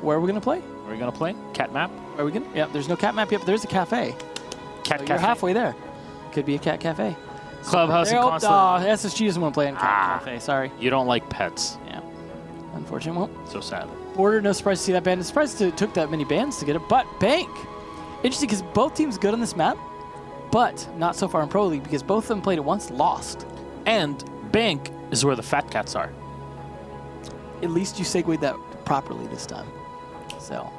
where are we going to play? Where are we going to play? Cat map? Where are we going to? Yeah, there's no cat map yet, but there's a cafe. Cat So cafe. you're halfway there. Could be a cat cafe. Clubhouse and console. SSG doesn't want to play in cat cafe. Sorry. You don't like pets. Yeah. Unfortunate. Well, So sad. Border, no surprise to see that ban. It's surprised it took that many bans to get it, but Bank. Interesting because both teams good on this map, but not so far in Pro League because both of them played it once, lost. And Bank is where the fat cats are. At least you segued that properly this time. So,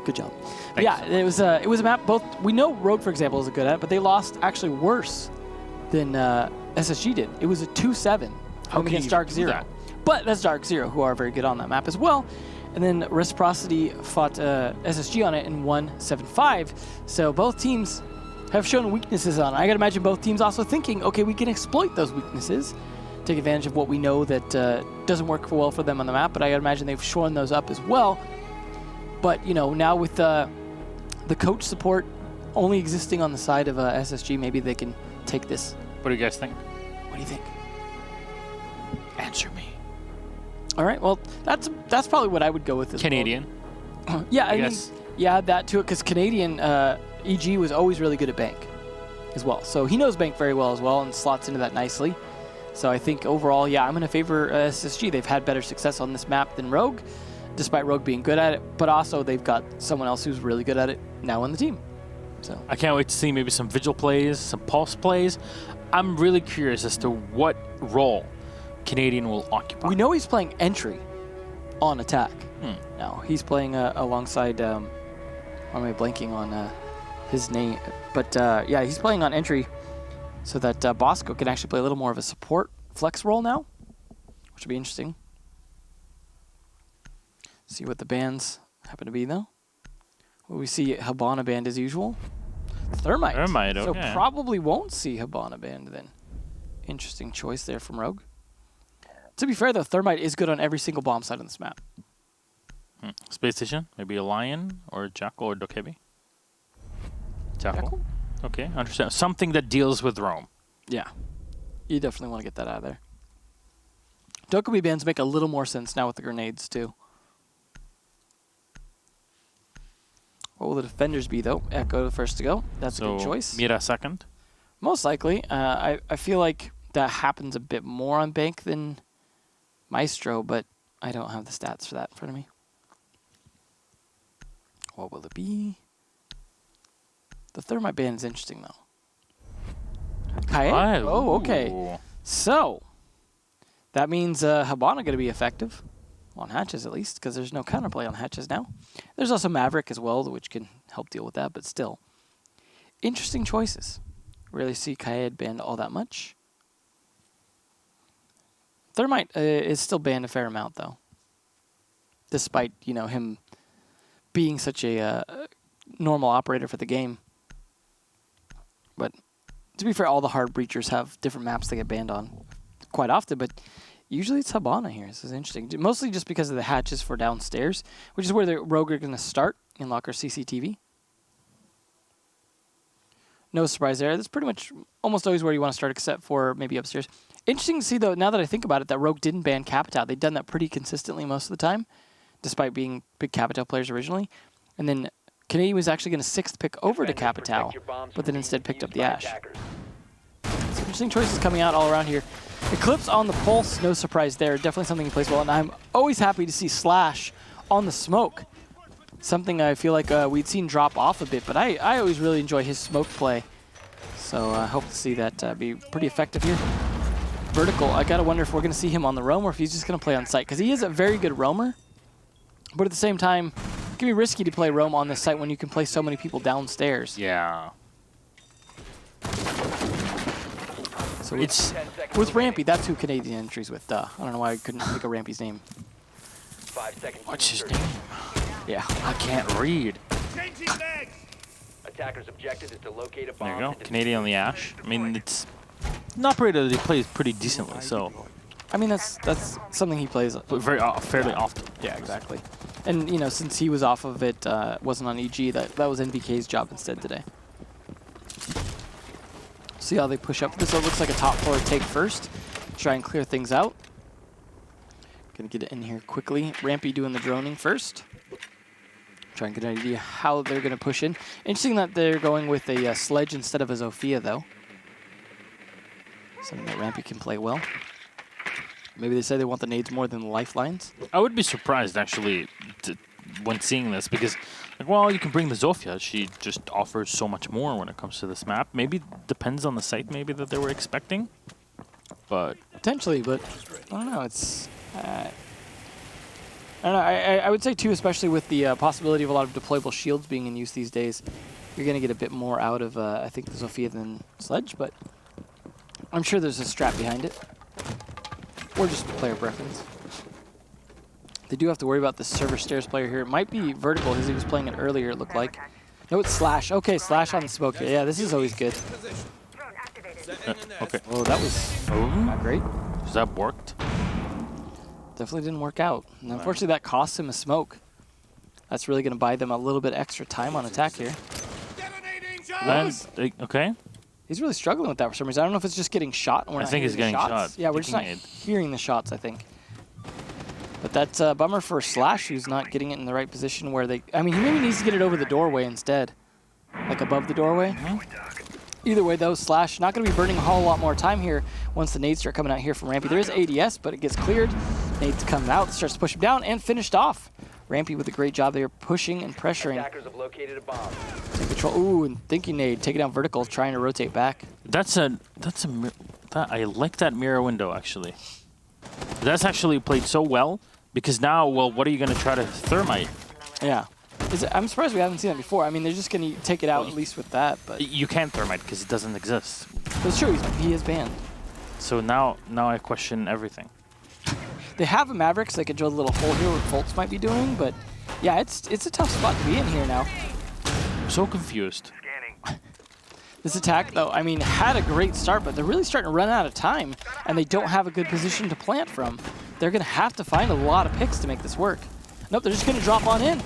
good job. But yeah, it was a map. Both we know Rogue, for example, is good at it, but they lost actually worse than SSG did. It was a 2-7 against Dark Zero. But that's Dark Zero, who are very good on that map as well. And then Reciprocity fought SSG on it and won 7-5. So both teams have shown weaknesses on it. I got to imagine both teams also thinking, okay, we can exploit those weaknesses, take advantage of what we know that doesn't work well for them on the map. But I got to imagine they've shown those up as well. But, you know, now with the coach support only existing on the side of SSG, maybe they can take this. What do you guys think? What do you think? Answer me. All right, well, that's probably what I would go with this. Canadian. Yeah, I mean, guess. yeah, that to it, because Canadian EG was always really good at Bank as well. So he knows Bank very well as well and slots into that nicely. So I think overall, yeah, I'm going to favor SSG. They've had better success on this map than Rogue, despite Rogue being good at it. But also they've got someone else who's really good at it now on the team. So I can't wait to see maybe some Vigil plays, some Pulse plays. I'm really curious as to what role Canadian will occupy. We know he's playing entry on attack. Now he's playing alongside. Why am I blanking on his name? But yeah, he's playing on entry, so that Bosco can actually play a little more of a support flex role now, which would be interesting. See what the bans happen to be though. Well, we see Habana banned as usual. Thermite. Thermite, So okay. probably won't see Habana banned then. Interesting choice there from Rogue. To be fair, though, Thermite is good on every single bomb site on this map. Space Station? Maybe a Lion or a Jackal or Dokkaebi? Jackal? Okay, understand. Something that deals with Rome. Yeah. You definitely want to get that out of there. Dokkaebi bans make a little more sense now with the grenades, too. What will the defenders be, though? Echo the first to go. That's a good choice. Mira second? Most likely. I feel like that happens a bit more on Bank than Maestro, but I don't have the stats for that in front of me. What will it be? The Thermite ban is interesting, though. Kaye? Oh, okay. So, that means Habana going to be effective. On hatches, at least, because there's no counterplay on hatches now. There's also Maverick as well, which can help deal with that, but still. Interesting choices. Really see Kaed banned all that much. Thermite is still banned a fair amount, though. Despite, you know, him being such a normal operator for the game. But to be fair, all the hard breachers have different maps they get banned on quite often, but usually it's Habana here. This is interesting. Mostly just because of the hatches for downstairs, which is where the Rogue are going to start in Locker CCTV. No surprise there. That's pretty much almost always where you want to start, except for maybe upstairs. Interesting to see, though, now that I think about it, that Rogue didn't ban Capitao. They'd done that pretty consistently most of the time, despite being big Capitao players originally. And then Canadian was actually going to 6th pick over to Capitao, but then instead picked up the Ash. Some interesting choices coming out all around here. Eclipse on the Pulse, no surprise there. Definitely something he plays well, and I'm always happy to see Slash on the Smoke. Something I feel like we'd seen drop off a bit, but I always really enjoy his Smoke play. So I hope to see that be pretty effective here. Vertical, I gotta wonder if we're gonna see him on the roam or if he's just gonna play on site, because he is a very good roamer, but at the same time, it can be risky to play roam on this site when you can play so many people downstairs. Yeah. So it's with Rampy, that's who Canadian entries with. I don't know why I couldn't think of Rampy's name. 5 seconds. What's his name? Yeah. I can't read. Attackers' objective is to locate a bomb. There you go. Canadian on the Ash. I mean, it's an operator that he plays pretty decently, so. I mean, that's something he plays Very fairly often. Yeah, exactly. And, you know, since he was off of it, wasn't on EG, that was NVK's job instead today. See how they push up. This looks like a top floor take first. Try and clear things out. Gonna get it in here quickly. Rampy doing the droning first. Try and get an idea how they're gonna push in. Interesting that they're going with a sledge instead of a Zofia though. Something that Rampy can play well. Maybe they say they want the nades more than the lifelines. I would be surprised, actually, when seeing this, because, like, well, you can bring the Zofia. She just offers so much more when it comes to this map. Maybe depends on the site, maybe, that they were expecting. But potentially, but I don't know. It's I don't know. I would say too, especially with the possibility of a lot of deployable shields being in use these days, you're gonna get a bit more out of I think the Zofia than Sledge, but I'm sure there's a strat behind it, or just player preference. They do have to worry about the server stairs player here. It might be vertical because he was playing it earlier. It looked like. No, it's Slash. Okay, Slash on the smoke here. Yeah, this is always good. okay. Oh, that was not great. Does that worked? Definitely didn't work out. And unfortunately, that cost him a smoke. That's really going to buy them a little bit extra time on attack here. And, okay. He's really struggling with that for some reason. I don't know if it's just getting shot. And we're I not think he's hearing the getting shots. shot. Yeah, we're just not hearing the shots, I think. But that's a bummer for Slash, who's not getting it in the right position where they... I mean, he maybe needs to get it over the doorway instead. Like above the doorway. Either way, though, Slash not going to be burning a whole lot more time here once the nades start coming out here from Rampy. There is ADS, but it gets cleared. Nades come out, starts to push him down, and finished off. Rampy with a great job there, pushing and pressuring. Attackers have located a bomb. Take control. Ooh, and thinking nade, take it down vertical, trying to rotate back. I like that mirror window, actually. That's actually played so well, because now, well, what are you going to try to thermite? Yeah. I'm surprised we haven't seen that before. I mean, they're just going to take it out at least with that, but... You can't thermite because it doesn't exist. It's true, he is banned. So now I question everything. They have a Maverick, so they can drill a little hole here, what Fultz might be doing, but yeah, it's a tough spot to be in here now. I'm so confused. This attack, though, I mean, had a great start, but they're really starting to run out of time, and they don't have a good position to plant from. They're going to have to find a lot of picks to make this work. Nope, they're just going to drop on in.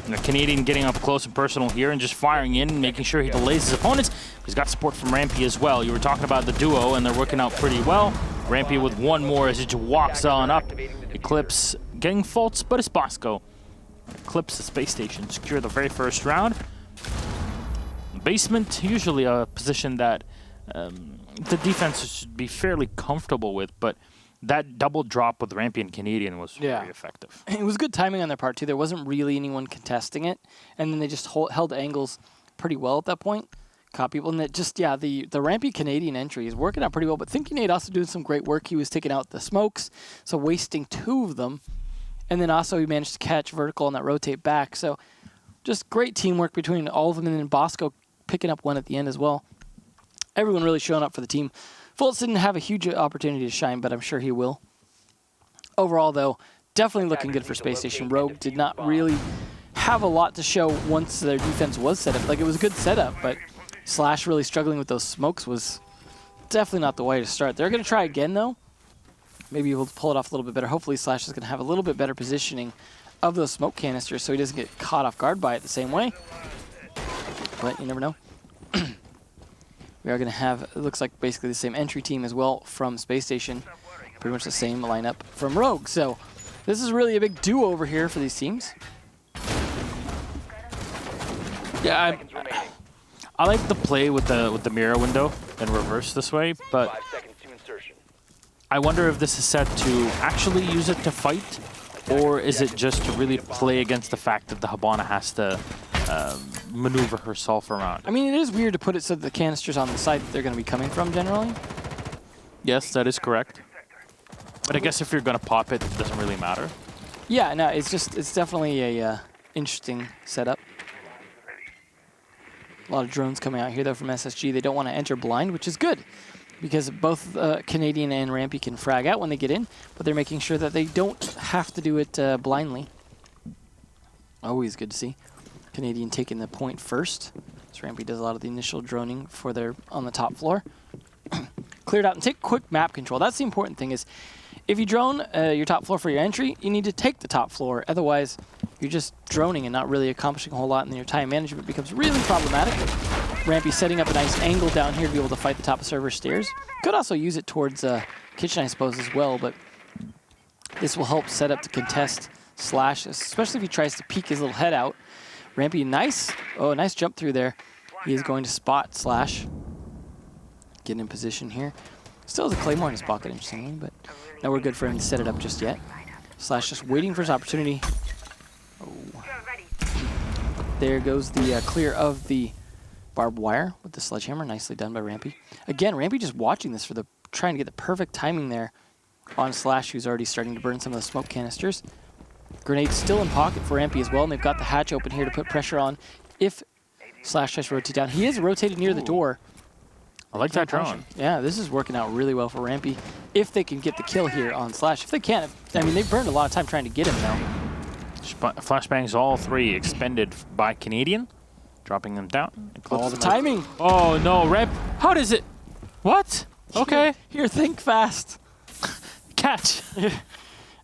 And the Canadian getting up close and personal here and just firing in, making sure he delays his opponents. He's got support from Rampy as well. You were talking about the duo, and they're working out pretty well. Rampy with one more as he just walks on up. Eclipse getting faults, but it's Bosco. Eclipse the space station, secure the very first round. Basement, usually a position that the defense should be fairly comfortable with, but that double drop with Rampy and Canadian was very effective. It was good timing on their part, too. There wasn't really anyone contesting it, and then they just held angles pretty well at that point. Caught people, and that just, yeah, the Rampy Canadian entry is working out pretty well, but Thinking Nate also doing some great work. He was taking out the smokes, so wasting 2 of them, and then also he managed to catch vertical on that rotate back, so just great teamwork between all of them, and then Bosco picking up 1 at the end as well. Everyone really showing up for the team. Fultz didn't have a huge opportunity to shine, but I'm sure he will. Overall, though, definitely looking good for Space Station. Rogue did not really have a lot to show once their defense was set up. Like, it was a good setup, but Slash really struggling with those smokes was definitely not the way to start. They're going to try again, though. Maybe he'll pull it off a little bit better. Hopefully, Slash is going to have a little bit better positioning of those smoke canisters so he doesn't get caught off guard by it the same way. But you never know. We are going to have, it looks like basically the same entry team as well from Space Station. Pretty much the same lineup from Rogue. So this is really a big do-over here for these teams. Yeah, I like the play with the mirror window in reverse this way, but 5 seconds to insertion. I wonder if this is set to actually use it to fight, or is it just to really play against the fact that the Habana has to maneuver herself around? I mean, it is weird to put it so that the canister's on the side that they're going to be coming from generally. Yes, that is correct. But I guess if you're going to pop it, it doesn't really matter. Yeah, no, it's definitely a interesting setup. A lot of drones coming out here, though, from SSG. They don't want to enter blind, which is good, because both Canadian and Rampy can frag out when they get in, but they're making sure that they don't have to do it blindly. Always good to see. Canadian taking the point first. So Rampy does a lot of the initial droning for their on the top floor. Clear it out and take quick map control. That's the important thing is, if you drone your top floor for your entry, you need to take the top floor. Otherwise, you're just droning and not really accomplishing a whole lot, and then your time management becomes really problematic. Rampy setting up a nice angle down here to be able to fight the top of server stairs. Could also use it towards kitchen, I suppose, as well, but This will help set up to contest Slash, especially if he tries to peek his little head out. Rampy, nice jump through there. He is going to spot Slash. Getting in position here. Still has a Claymore in his pocket, interestingly, but no, we're good for him to set it up just yet. Slash just waiting for his opportunity. Oh. There goes the clear of the barbed wire with the sledgehammer. Nicely done by Rampy. Again, Rampy just watching this trying to get the perfect timing there on Slash, who's already starting to burn some of the smoke canisters. Grenade still in pocket for Rampy as well, and they've got the hatch open here to put pressure on if Slash tries to rotate down. He is rotated near the door. I like that drone. Yeah, this is working out really well for Rampy. If they can get the kill here on Slash. If they can't, I mean, they've burned a lot of time trying to get him now. Flashbangs all three expended by Canadian. Dropping them down. All the timing. Oh, no, Ramp. How does it? What? Okay. Here, think fast. Catch.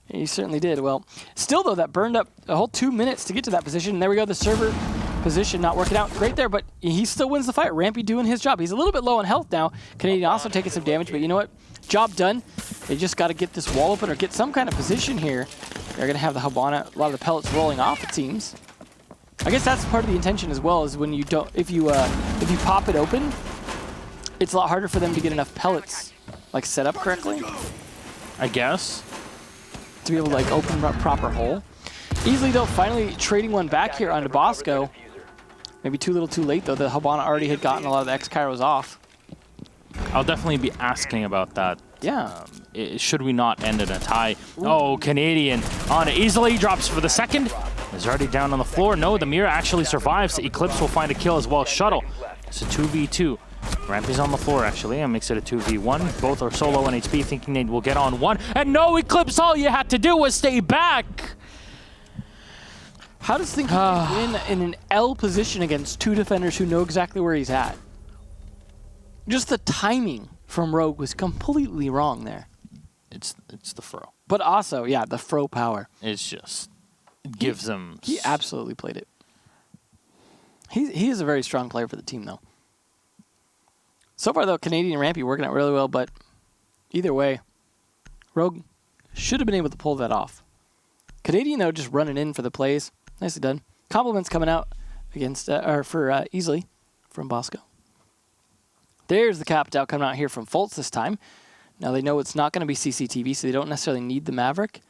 He certainly did. Well, still, though, that burned up a whole 2 minutes to get to that position. And there we go, the server position not working out great there, but he still wins the fight. Rampy doing his job. He's a little bit low on health now. Canadian also taking some damage, but you know what? Job done. They just got to get this wall open or get some kind of position here. They're going to have the Habana, a lot of the pellets rolling off, it seems. I guess that's part of the intention as well, is when you don't, if you pop it open, it's a lot harder for them to get enough pellets, like, set up correctly. I guess. To be able to, like, open a proper hole. Easily, though, finally trading one back here onto Bosco. Maybe too little too late, though. The Habana already had gotten a lot of the X-Kairos off. I'll definitely be asking about that. Yeah. Should we not end in a tie? Ooh. Oh, Canadian on it easily. Drops for the second. Is already down on the floor. No, the Mira actually survives. The Eclipse will find a kill as well. Shuttle. It's a 2v2. Rampy's on the floor, actually, and makes it a 2v1. Both are solo on HP, thinking they will get on one. And no, Eclipse, all you had to do was stay back. How does Thinking win in an L position against two defenders who know exactly where he's at? Just the timing from Rogue was completely wrong there. It's the Fro. But also, yeah, the Fro power. It's just gives them. He absolutely played it. He is a very strong player for the team, though. So far, though, Canadian and Rampy working out really well, but either way, Rogue should have been able to pull that off. Canadian, though, just running in for the plays. Nicely done. Compliments coming out against for easily from Bosco. There's the capped out coming out here from Fultz this time. Now they know it's not going to be CCTV, so they don't necessarily need the Maverick.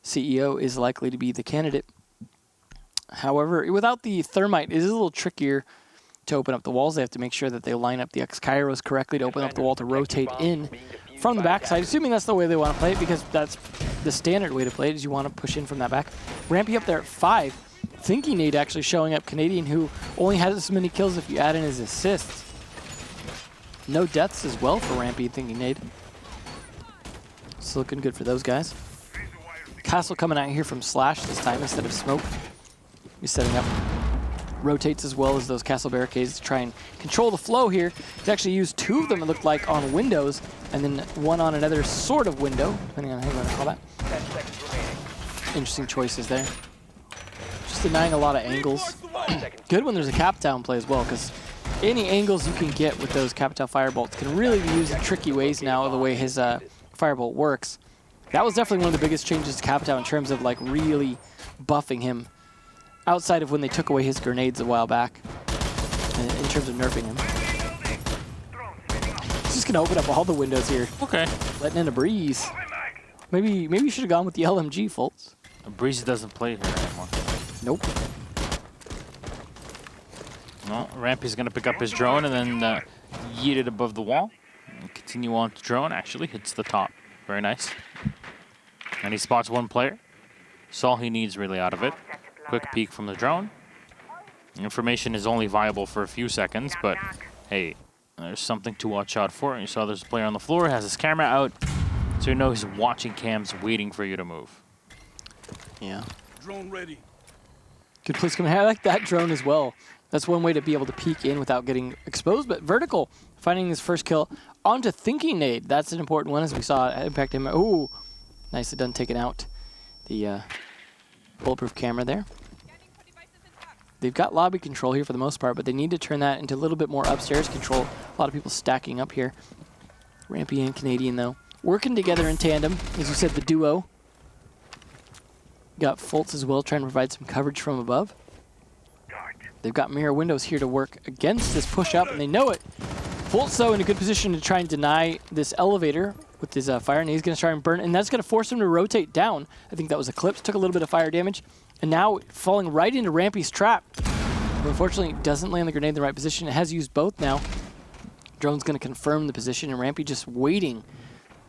CEO is likely to be the candidate. However, without the Thermite, it is a little trickier to open up the walls. They have to make sure that they line up the X-Kairos correctly to open up the wall to rotate in from the backside, assuming that's the way they want to play it, because that's the standard way to play it, is you want to push in from that back. Rampy up there at 5. Thinking Nade actually showing up. Canadian, who only has as many kills if you add in his assists. No deaths as well for Rampy, Thinking Nade. It's looking good for those guys. Castle coming out here from Slash this time instead of Smoke. He's setting up rotates as well as those castle barricades to try and control the flow here. He's actually used 2 of them, it looked like, on windows, and then 1 on another sort of window, depending on how you want to call that. Interesting choices there. Just denying a lot of angles. Good when there's a cap down play as well, because any angles you can get with those cap down firebolts can really be used in tricky ways now, the way his firebolt works. That was definitely one of the biggest changes to cap down in terms of, like, really buffing him, outside of when they took away his grenades a while back, in terms of nerfing him. He's just gonna open up all the windows here. Okay. Letting in a breeze. Maybe you should have gone with the LMG, Fultz. Breeze doesn't play here anymore. Nope. No, Rampy's gonna pick up his drone and then yeet it above the wall. And continue on to drone. Actually hits the top. Very nice. And he spots 1 player. That's all he needs really out of it. Quick peek from the drone. Information is only viable for a few seconds, but hey, there's something to watch out for. You saw there's a player on the floor, has his camera out, so you know he's watching cams, waiting for you to move. Yeah. Drone ready. Good place coming. I like that drone as well. That's one way to be able to peek in without getting exposed, but Vertical finding his first kill onto Thinking Nade. That's an important one, as we saw impact him. Ooh, nicely done taking out the bulletproof camera there. They've got lobby control here for the most part, but they need to turn that into a little bit more upstairs control. A lot of people stacking up here. Rampy and Canadian, though, working together in tandem. As you said, the duo. Got Fultz as well, trying to provide some coverage from above. They've got mirror windows here to work against this push up, and they know it. Fultz, though, in a good position to try and deny this elevator with his fire, and he's going to try and burn, and that's going to force him to rotate down. I think that was Eclipse, took a little bit of fire damage, and now falling right into Rampy's trap. But unfortunately, it doesn't land the grenade in the right position. It has used both now. Drone's going to confirm the position, and Rampy just waiting.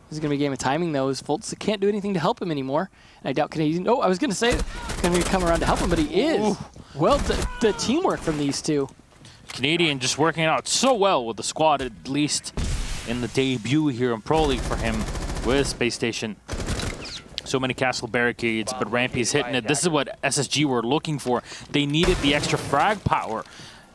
This is going to be a game of timing, though, as Fultz can't do anything to help him anymore. And I doubt Canadian... Oh, I was going to say going to come around to help him, but he is. Ooh. Well, the teamwork from these two. Canadian just working out so well with the squad, at least in the debut here in Pro League for him with Space Station. So many castle barricades, but Rampy's hitting it. This is what SSG were looking for. They needed the extra frag power,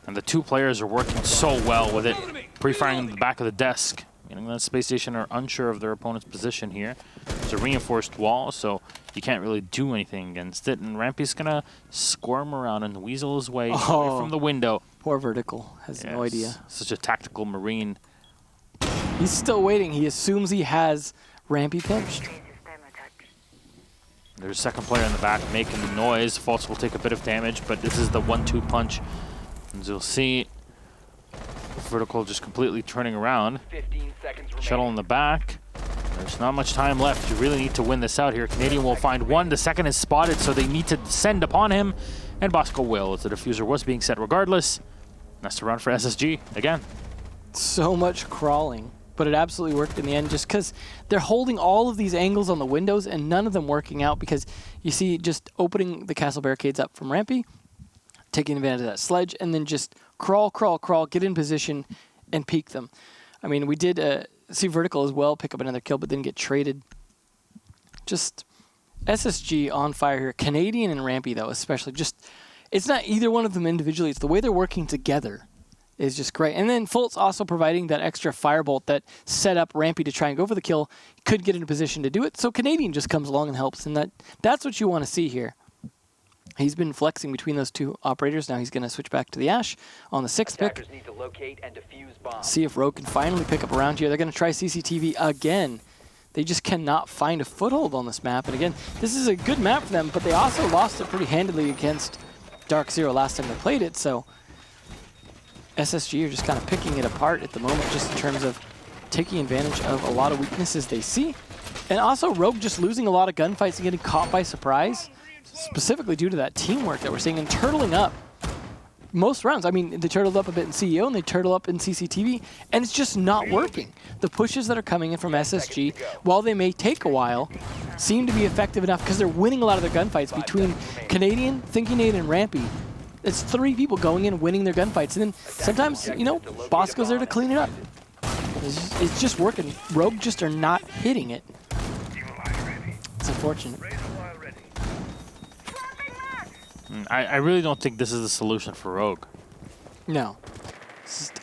and the two players are working so well with it. Pre-firing in the back of the desk. Meaning that Space Station are unsure of their opponent's position here. It's a reinforced wall, so you can't really do anything against it. And Rampy's going to squirm around and weasel his way away from the window. Poor Vertical. Has no idea. Such a tactical Marine. He's still waiting. He assumes he has Rampy pinched. There's a second player in the back making the noise. Fultz will take a bit of damage, but this is the 1-2 punch. As you'll see, Vertical just completely turning around. 15 seconds remaining. Shuttle in the back. There's not much time left. You really need to win this out here. Canadian will find one. The second is spotted, so they need to descend upon him. And Bosco will, as the diffuser was being set regardless. That's the run for SSG again. So much crawling, but it absolutely worked in the end just because they're holding all of these angles on the windows and none of them working out because you see just opening the castle barricades up from Rampy, taking advantage of that sledge, and then just crawl, crawl, crawl, get in position, and peek them. I mean, we did see Vertical as well pick up another kill, but didn't get traded. Just SSG on fire here. Canadian and Rampy, though, especially. Just, it's not either one of them individually. It's the way they're working together is just great. And then Fultz also providing that extra firebolt that set up Rampy to try and go for the kill. Could get in a position to do it, so Canadian just comes along and helps, and that's what you want to see here. He's been flexing between those two operators. Now he's going to switch back to the Ash on the 6th pick. Need to locate and defuse bombs. See if Rogue can finally pick up around here. They're going to try CCTV again. They just cannot find a foothold on this map. And again, this is a good map for them, but they also lost it pretty handily against Dark Zero last time they played it. So SSG are just kind of picking it apart at the moment, just in terms of taking advantage of a lot of weaknesses they see. And also Rogue just losing a lot of gunfights and getting caught by surprise, specifically due to that teamwork that we're seeing and turtling up most rounds. I mean, they turtled up a bit in CEO and they turtle up in CCTV, and it's just not working. The pushes that are coming in from SSG, while they may take a while, seem to be effective enough because they're winning a lot of their gunfights between Canadian, Thinking Nate, and Rampy. It's 3 people going in, winning their gunfights, and then sometimes, you know, Bosco's there to clean it up. It's just working. Rogue just are not hitting it. It's unfortunate. I really don't think this is the solution for Rogue. No.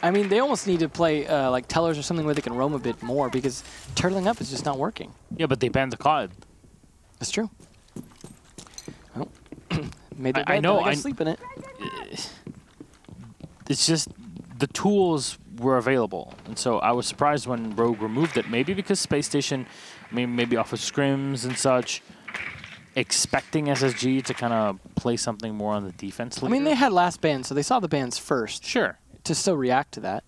I mean, they almost need to play like Tellers or something where they can roam a bit more because turtling up is just not working. Yeah, but they banned the COD. That's true. Well, made their bed, I know. I sleep in it. It's just the tools were available, and so I was surprised when Rogue removed it. Maybe because Space Station, maybe off of scrims and such, expecting SSG to kind of play something more on the defense. I mean, they had last ban, so they saw the bans first. Sure. To still react to that.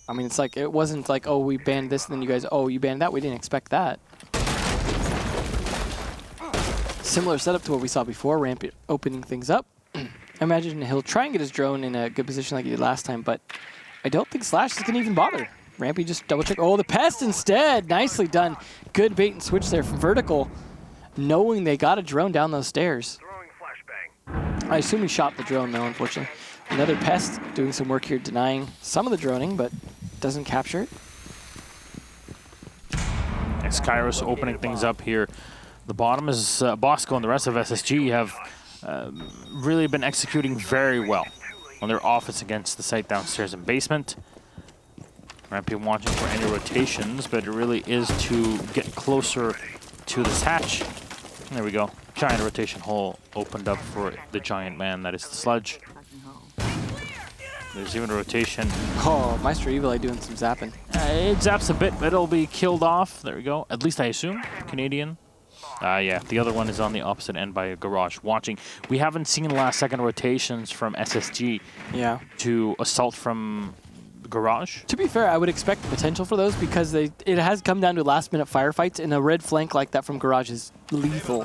I mean, it's like, it wasn't like, oh, we banned this, and then you guys, oh, you banned that. We didn't expect that. Similar setup to what we saw before, Ramp opening things up. I imagine he'll try and get his drone in a good position like he did last time, but I don't think Slash is going to even bother. Rampy just double check. Oh, the Pest instead. Nicely done. Good bait and switch there from Vertical, knowing they got a drone down those stairs. I assume he shot the drone, though, unfortunately. Another Pest doing some work here, denying some of the droning, but doesn't capture it. And Skyros opening things up here. The bottom is Bosco and the rest of SSG have really been executing very well on their offense against the site downstairs and basement. Rampy watching for any rotations, but it really is to get closer to this hatch. There we go. Giant rotation hole opened up for the giant man, that is the sludge. There's even a rotation. Oh, Maestro Evil doing some zapping. It zaps a bit, but it'll be killed off. There we go. At least I assume. Canadian. Yeah, the other one is on the opposite end by a garage watching. We haven't seen last-second rotations from SSG Yeah. to assault from garage. To be fair, I would expect the potential for those because it has come down to last-minute firefights, and a red flank like that from garage is lethal.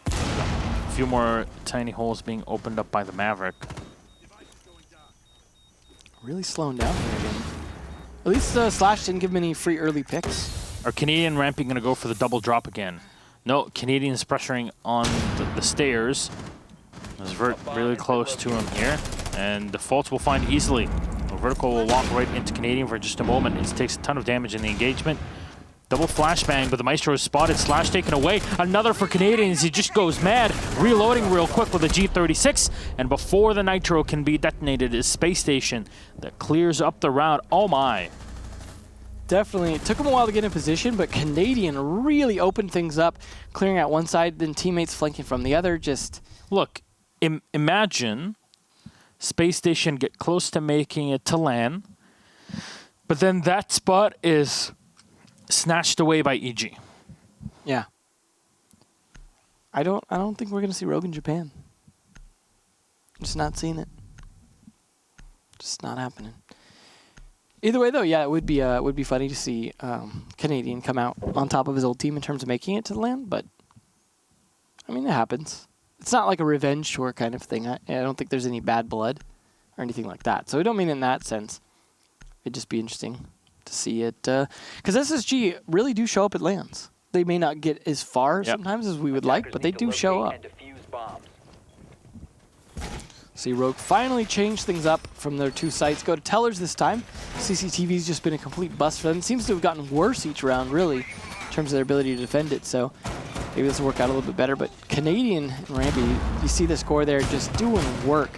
A few more tiny holes being opened up by the Maverick. Really slowing down here again. At least Slash didn't give him any free early picks. Are Canadian ramping going to go for the double drop again? No, Canadian is pressuring on the stairs. There's Vert really close to him here. And Defaults will find easily. Vertical will walk right into Canadian for just a moment. It takes a ton of damage in the engagement. Double flashbang, but the Maestro is spotted. Slash taken away. Another for Canadians. He just goes mad. Reloading real quick with a G36. And before the Nitro can be detonated is Space Station that clears up the round. Oh my. Definitely. It took him a while to get in position, but Canadian really opened things up, clearing out one side, then teammates flanking from the other. Just look, imagine Space Station get close to making it to LAN, but then that spot is snatched away by EG. Yeah. I don't think we're gonna see Rogue in Japan. Just not seeing it. Just not happening. Either way, though, yeah, it would be funny to see Canadian come out on top of his old team in terms of making it to the LAN, but I mean, it happens. It's not like a revenge tour kind of thing. I don't think there's any bad blood or anything like that. So I don't mean in that sense. It'd just be interesting to see it, because SSG really do show up at LANs. They may not get as far sometimes as we would like, but they do show up. See, Rogue finally changed things up from their two sites. Go to Tellers this time. CCTV's just been a complete bust for them. It seems to have gotten worse each round, really, in terms of their ability to defend it. So maybe this will work out a little bit better. But Canadian and Rampy, you see the score there, just doing work.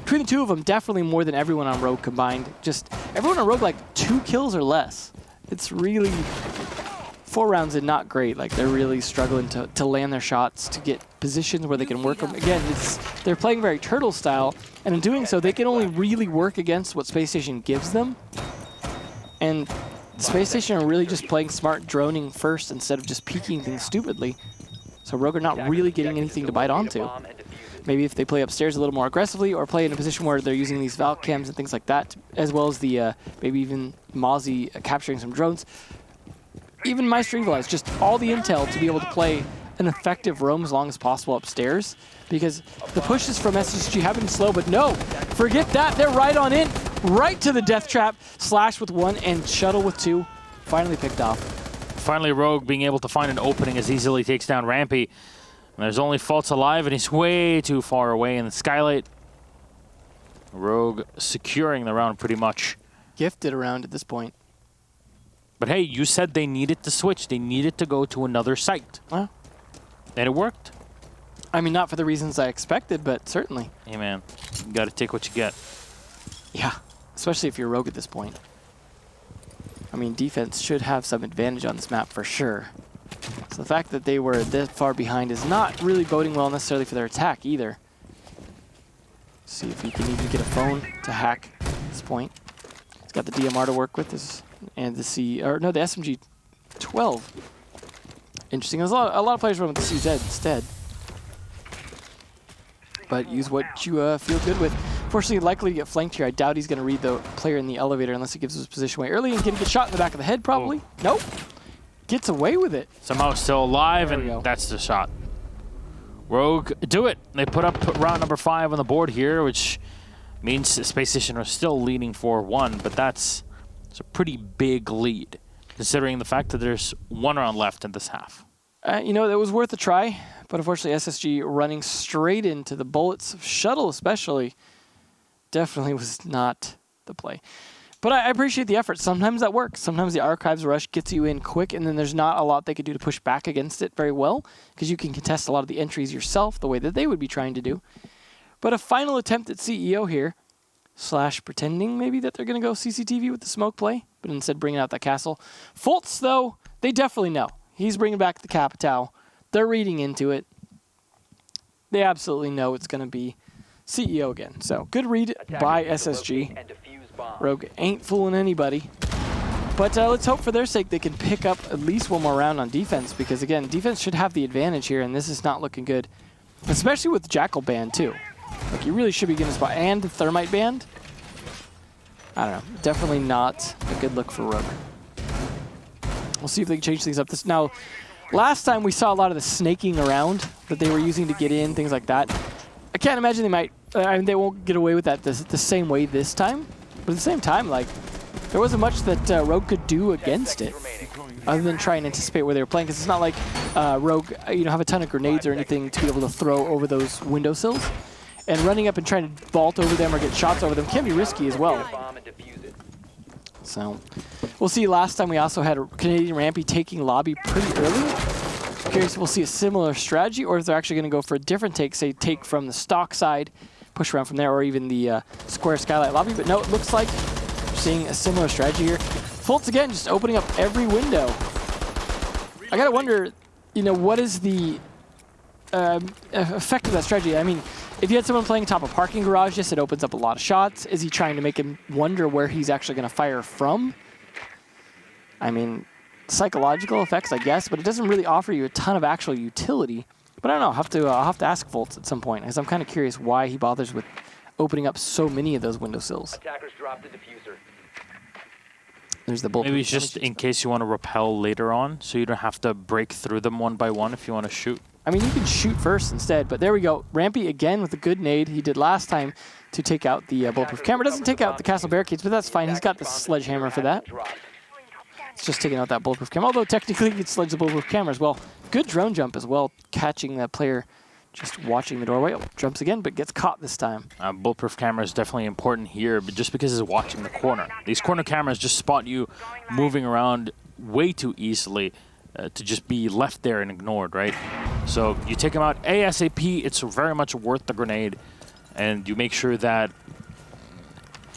Between the two of them, definitely more than everyone on Rogue combined. Just everyone on Rogue, like 2 kills or less. It's really 4 rounds and not great. Like they're really struggling to land their shots, to get positions where they can work them. Again, they're playing very Turtle style, and in doing so, they can only really work against what Space Station gives them. And Space Station are really just playing smart, droning first instead of just peeking things stupidly. So Rogue are not really getting anything to bite onto. Maybe if they play upstairs a little more aggressively, or play in a position where they're using these Valk cams and things like that, as well as the maybe even Mozzie capturing some drones. Even Maestro Evil has just all the intel to be able to play an effective roam as long as possible upstairs, because the pushes from SSG have been slow, but no, forget that. They're right on in, right to the death trap. Slash with 1 and Shuttle with 2, finally picked off. Finally, Rogue being able to find an opening as easily takes down Rampy. And there's only Faults alive, and he's way too far away in the skylight. Rogue securing the round pretty much. Gifted around at this point. But hey, you said they needed to switch. They needed to go to another site. Well, and it worked. I mean, not for the reasons I expected, but certainly. Hey, man. You got to take what you get. Yeah, especially if you're Rogue at this point. I mean, defense should have some advantage on this map for sure. So the fact that they were this far behind is not really boding well necessarily for their attack either. See if he can even get a phone to hack at this point. He's got the DMR to work with, and the the SMG-12. Interesting. There's a lot of players run with the CZ instead. But use what you feel good with. Fortunately, likely to get flanked here. I doubt he's going to read the player in the elevator unless he gives his position away early and can get shot in the back of the head probably. Oh. Nope. Gets away with it. Somehow still alive, and that's the shot. Rogue do it. They put up round number 5 on the board here, which means Space Station are still leading 4-1, but it's a pretty big lead, considering the fact that there's 1 round left in this half. You know, it was worth a try, but unfortunately SSG running straight into the bullets of Shuttle especially definitely was not the play. But I appreciate the effort. Sometimes that works. Sometimes the Archives rush gets you in quick, and then there's not a lot they could do to push back against it very well, because you can contest a lot of the entries yourself the way that they would be trying to do. But a final attempt at CEO here, Slash pretending maybe that they're going to go CCTV with the smoke play, but instead bringing out that castle. Fultz, though, they definitely know. He's bringing back the Capitao. They're reading into it. They absolutely know it's going to be CEO again. So good read by SSG. Rogue ain't fooling anybody. But let's hope for their sake they can pick up at least one more round on defense, because again, defense should have the advantage here, and this is not looking good. Especially with Jackal banned too. Like, you really should be getting a spot. And the Thermite banned. I don't know. Definitely not a good look for Rogue. We'll see if they can change things up. Now, last time we saw a lot of the snaking around that they were using to get in, things like that. I can't imagine they might. I mean, they won't get away with that the same way this time. But at the same time, like, there wasn't much that Rogue could do against it, other than try and anticipate where they were playing. Because it's not like Rogue, have a ton of grenades or anything to be able to throw over those windowsills. And running up and trying to vault over them or get shots over them can be risky as well. So, we'll see. Last time we also had a Canadian Rampy taking lobby pretty early. Curious if we'll see a similar strategy, or if they're actually going to go for a different take, say take from the stock side, push around from there, or even the square skylight lobby. But no, it looks like we're seeing a similar strategy here. Fultz again, just opening up every window. I gotta wonder, what is the effect of that strategy? I mean, if you had someone playing atop a parking garage, yes, it opens up a lot of shots. Is he trying to make him wonder where he's actually going to fire from? I mean, psychological effects, I guess, but it doesn't really offer you a ton of actual utility. But I don't know. I'll have to ask Fultz at some point, because I'm kind of curious why he bothers with opening up so many of those windowsills. Attackers dropped the diffuser. There's the bullet. Maybe it's just in case you want to repel later on, so you don't have to break through them one by one if you want to shoot. I mean, you can shoot first instead, but there we go. Rampy again with a good nade. He did last time to take out the bulletproof camera. Doesn't take out the castle barricades, but that's fine. He's got the sledgehammer for that. It's just taking out that bulletproof camera, although technically he could sledge the bulletproof camera as well. Good drone jump as well, catching that player just watching the doorway. Oh, jumps again, but gets caught this time. Bulletproof camera is definitely important here, but just because it's watching the corner. These corner cameras just spot you moving around way too easily to just be left there and ignored, right? So you take them out ASAP, it's very much worth the grenade, and you make sure that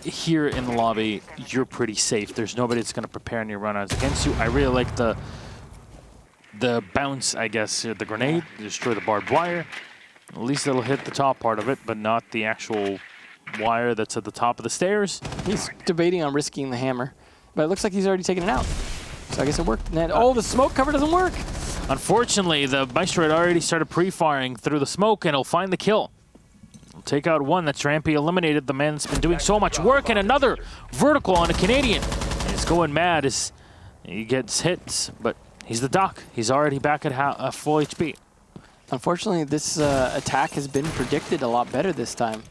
here in the lobby, you're pretty safe. There's nobody that's going to prepare any runouts against you. I really like the bounce, I guess, the grenade, destroy the barbed wire. At least it'll hit the top part of it, but not the actual wire that's at the top of the stairs. He's debating on risking the hammer, but it looks like he's already taken it out. So I guess it worked. And then, the smoke cover doesn't work. Unfortunately, the Maestro had already started pre-firing through the smoke, and he'll find the kill. He'll take out one. That's Rampy eliminated. The man that's been doing so much work, and another vertical on a Canadian. And he's going mad as he gets hits, but he's the Doc. He's already back at full HP. Unfortunately, this attack has been predicted a lot better this time.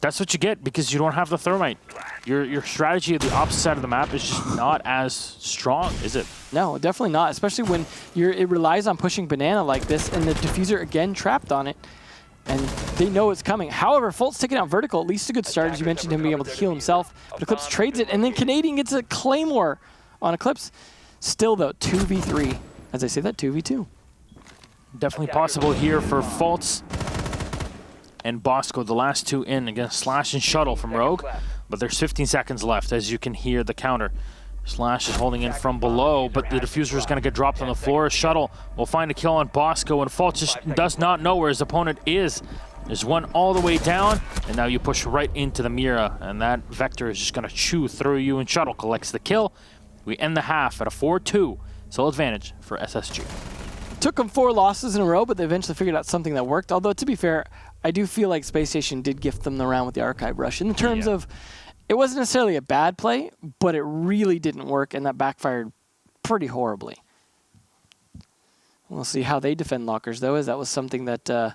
That's what you get because you don't have the Thermite. Your strategy at the opposite side of the map is just not as strong, is it? No, definitely not, especially when it relies on pushing banana like this, and the diffuser again trapped on it, and they know it's coming. However, Fultz taking out vertical, at least a good start, as you mentioned, him being able to heal himself, but Eclipse trades it, and then Canadian gets a Claymore on Eclipse. Still, though, 2v3. As I say that, 2v2. Definitely possible here for Fultz and Bosco, the last two in against Slash and Shuttle from Rogue. But there's 15 seconds left, as you can hear the counter. Slash is holding in from below, but the diffuser is going to get dropped on the floor. Shuttle will find a kill on Bosco, and Fultz just does not know where his opponent is. There's one all the way down, and now you push right into the Mira, and that Vector is just going to chew through you, and Shuttle collects the kill. We end the half at a 4-2. Sole advantage for SSG. Took them 4 losses in a row, but they eventually figured out something that worked. Although, to be fair, I do feel like Space Station did gift them the round with the Archive Rush. In terms of, it wasn't necessarily a bad play, but it really didn't work, and that backfired pretty horribly. We'll see how they defend lockers, though, as that was something that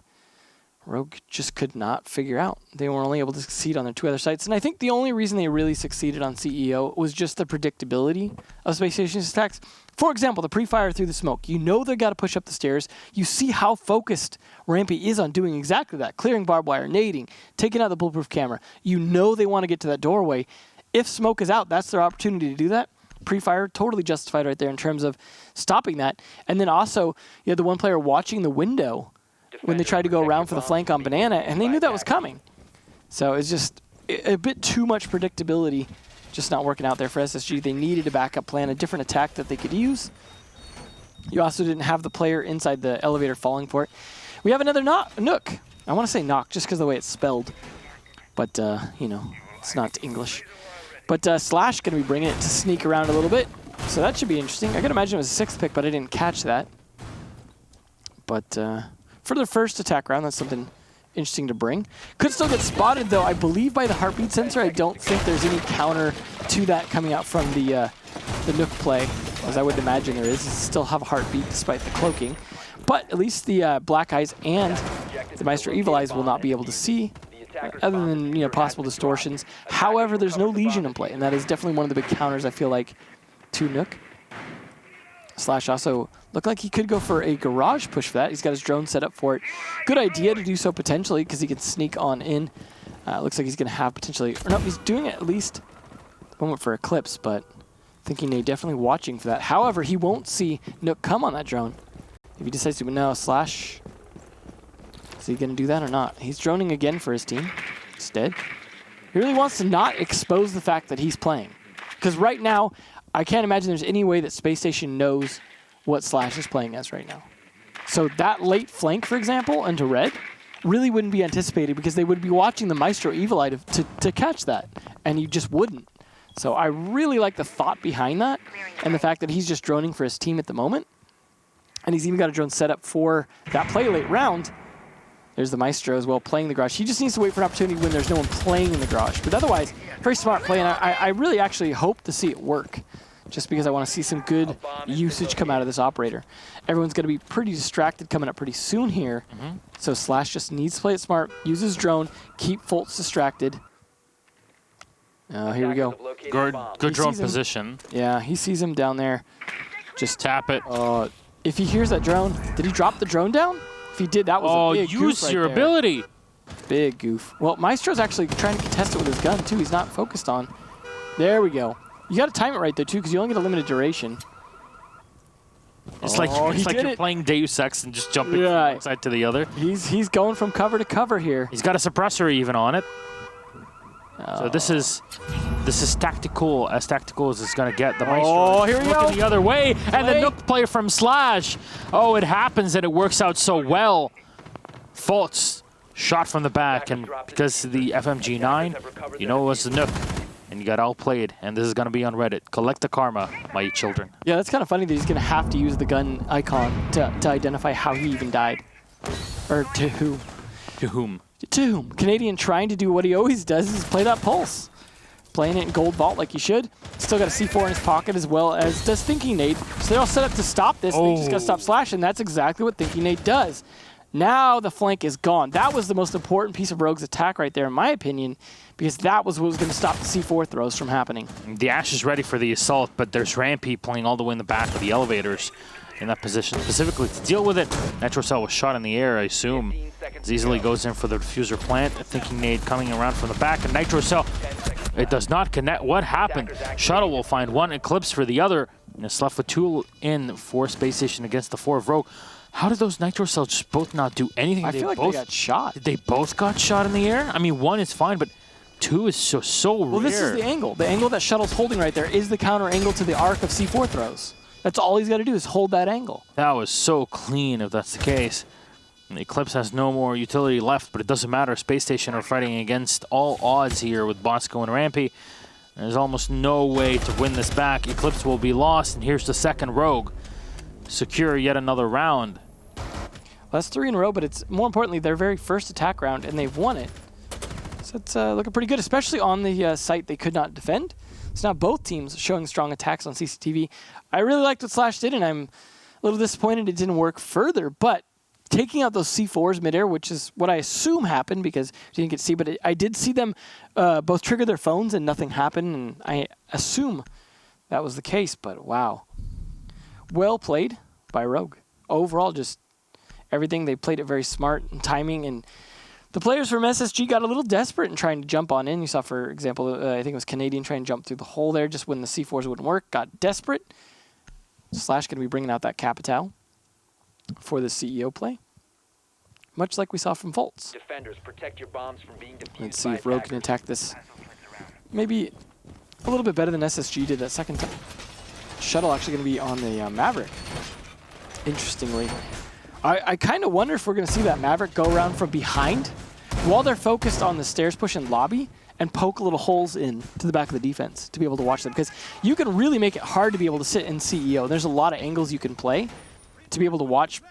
Rogue just could not figure out. They were only able to succeed on their 2 other sites, and I think the only reason they really succeeded on CEO was just the predictability of Space Station's attacks. For example, the pre-fire through the smoke. You know they've got to push up the stairs. You see how focused Rampy is on doing exactly that, clearing barbed wire, nading, taking out the bulletproof camera. You know they want to get to that doorway. If smoke is out, that's their opportunity to do that. Pre-fire, totally justified right there in terms of stopping that. And then also, you had the one player watching the window when they tried to go around for the flank on Banana, and they knew that was coming. So it's just a bit too much predictability, just not working out there for SSG. They needed a backup plan, a different attack that they could use. You also didn't have the player inside the elevator falling for it. We have another Nook. I want to say knock just because of the way it's spelled, but, it's not English. But Slash going to be bringing it to sneak around a little bit. So that should be interesting. I could imagine it was a 6th pick, but I didn't catch that. But for their first attack round, that's something interesting to bring. Could still get spotted, though, I believe, by the heartbeat sensor. I don't think there's any counter to that coming out from the Nook play, as I would imagine there is. It still have a heartbeat despite the cloaking. But at least the Black Eyes and the Maestro Evil Eyes will not be able to see, other than possible distortions. However, there's no Legion in play, and that is definitely one of the big counters, I feel like, to Nook. Slash also looked like he could go for a garage push for that. He's got his drone set up for it. Good idea to do so potentially, because he can sneak on in. Looks like he's going to have potentially, or no, he's doing it at least the moment for Eclipse, but thinking they definitely watching for that. However, he won't see Nook come on that drone. If he decides to, but no, Slash, is he going to do that or not? He's droning again for his team instead. He really wants to not expose the fact that he's playing. Because right now, I can't imagine there's any way that Space Station knows what Slash is playing as right now. So that late flank, for example, into red, really wouldn't be anticipated because they would be watching the Maestro Evil Eye to catch that, and you just wouldn't. So I really like the thought behind that, and the fact that he's just droning for his team at the moment. And he's even got a drone set up for that play late round. There's the Maestro as well playing the garage. He just needs to wait for an opportunity when there's no one playing in the garage. But otherwise, very smart play, and I really actually hope to see it work, just because I want to see some good usage come out of this operator. Everyone's going to be pretty distracted coming up pretty soon here. So Slash just needs to play it smart, use his drone, keep Fultz distracted. Here we go. Good drone position. Yeah, he sees him down there. Just tap it. If he hears that drone, did he drop the drone down? If he did, that was a big goof use right your there. ability. Big goof. Well, Maestro's actually trying to contest it with his gun, too. He's not focused on. There we go. You got to time it right there, too, because you only get a limited duration. It's like you're playing Deus Ex and just jumping from one side to the other. He's going from cover to cover here. He's got a suppressor even on it. So this is tactical, as tactical as it's going to get. The Maestro here we go. Looking the other way, and the Nook player from Slash. Oh, it happens, and it works out so well. Fultz shot from the back, and because of the FMG9, it was the Nook. And you got outplayed, and this is going to be on Reddit. Collect the karma, my children. Yeah, that's kind of funny that he's going to have to use the gun icon to identify how he even died. Or to whom. To whom? To whom. Canadian trying to do what he always does, is play that pulse. Playing it in gold vault like he should. Still got a C4 in his pocket, as well as does Thinking Nate. So they're all set up to stop this. They just got to stop Slash, and that's exactly what Thinking Nate does. Now the flank is gone. That was the most important piece of Rogue's attack right there, in my opinion, because that was what was going to stop the C4 throws from happening. The Ash is ready for the assault, but there's Rampy playing all the way in the back of the elevators in that position, specifically to deal with it. Nitro Cell was shot in the air, I assume. As easily goes in for the diffuser plant. Thinking Nade coming around from the back, and Nitro Cell, it does not connect. What happened? Shuttle will find one, Eclipse for the other, and it's left with 2 in for Space Station against the 4 of Rogue. How did those Nitro Cells just both not do anything? I feel like they got shot. They both got shot in the air? I mean, 1 is fine, but 2 is so rare. Well, this is the angle. The angle that Shuttle's holding right there is the counter angle to the arc of C4 throws. That's all he's got to do is hold that angle. That was so clean, if that's the case. And the Eclipse has no more utility left, but it doesn't matter. Space Station are fighting against all odds here with Bosco and Rampy. There's almost no way to win this back. Eclipse will be lost, and here's the second Rogue. Secure yet another round. Well, that's 3 in a row, but it's more importantly their very first attack round, and they've won it. So it's looking pretty good, especially on the site they could not defend. So now both teams showing strong attacks on CCTV. I really liked what Slash did, and I'm a little disappointed it didn't work further, but taking out those C4s midair, which is what I assume happened because you didn't get to see, but I did see them both trigger their phones and nothing happened, and I assume that was the case, but wow. Well played by Rogue. Overall, just everything, they played it very smart and timing, and the players from SSG got a little desperate in trying to jump on in. You saw, for example, I think it was Canadian trying to jump through the hole there just when the C4s wouldn't work, got desperate. Slash going to be bringing out that Capital for the CEO play, much like we saw from Fultz. Defenders, protect your bombs from being defused. Let's see if Rogue can attack this maybe a little bit better than SSG did that second time. Shuttle actually going to be on the Maverick, interestingly. I kind of wonder if we're going to see that Maverick go around from behind while they're focused on the stairs push and lobby and poke little holes in to the back of the defense to be able to watch them. Because you can really make it hard to be able to sit in CEO. There's a lot of angles you can play to be able to watch,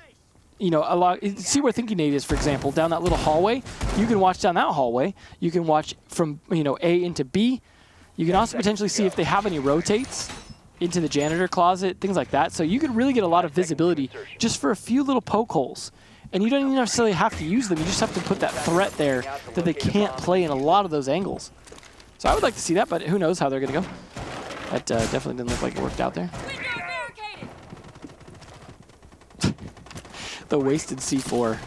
you know, a lot. See where Thinking Nate is, for example, down that little hallway. You can watch down that hallway. You can watch from, you know, A into B. You can also potentially see if they have any rotates into the janitor closet, things like that. So you can really get a lot of visibility just for a few little poke holes. And you don't even necessarily have to use them. You just have to put that threat there that they can't play in a lot of those angles. So I would like to see that, but who knows how they're going to go. That definitely didn't look like it worked out there. The wasted C4.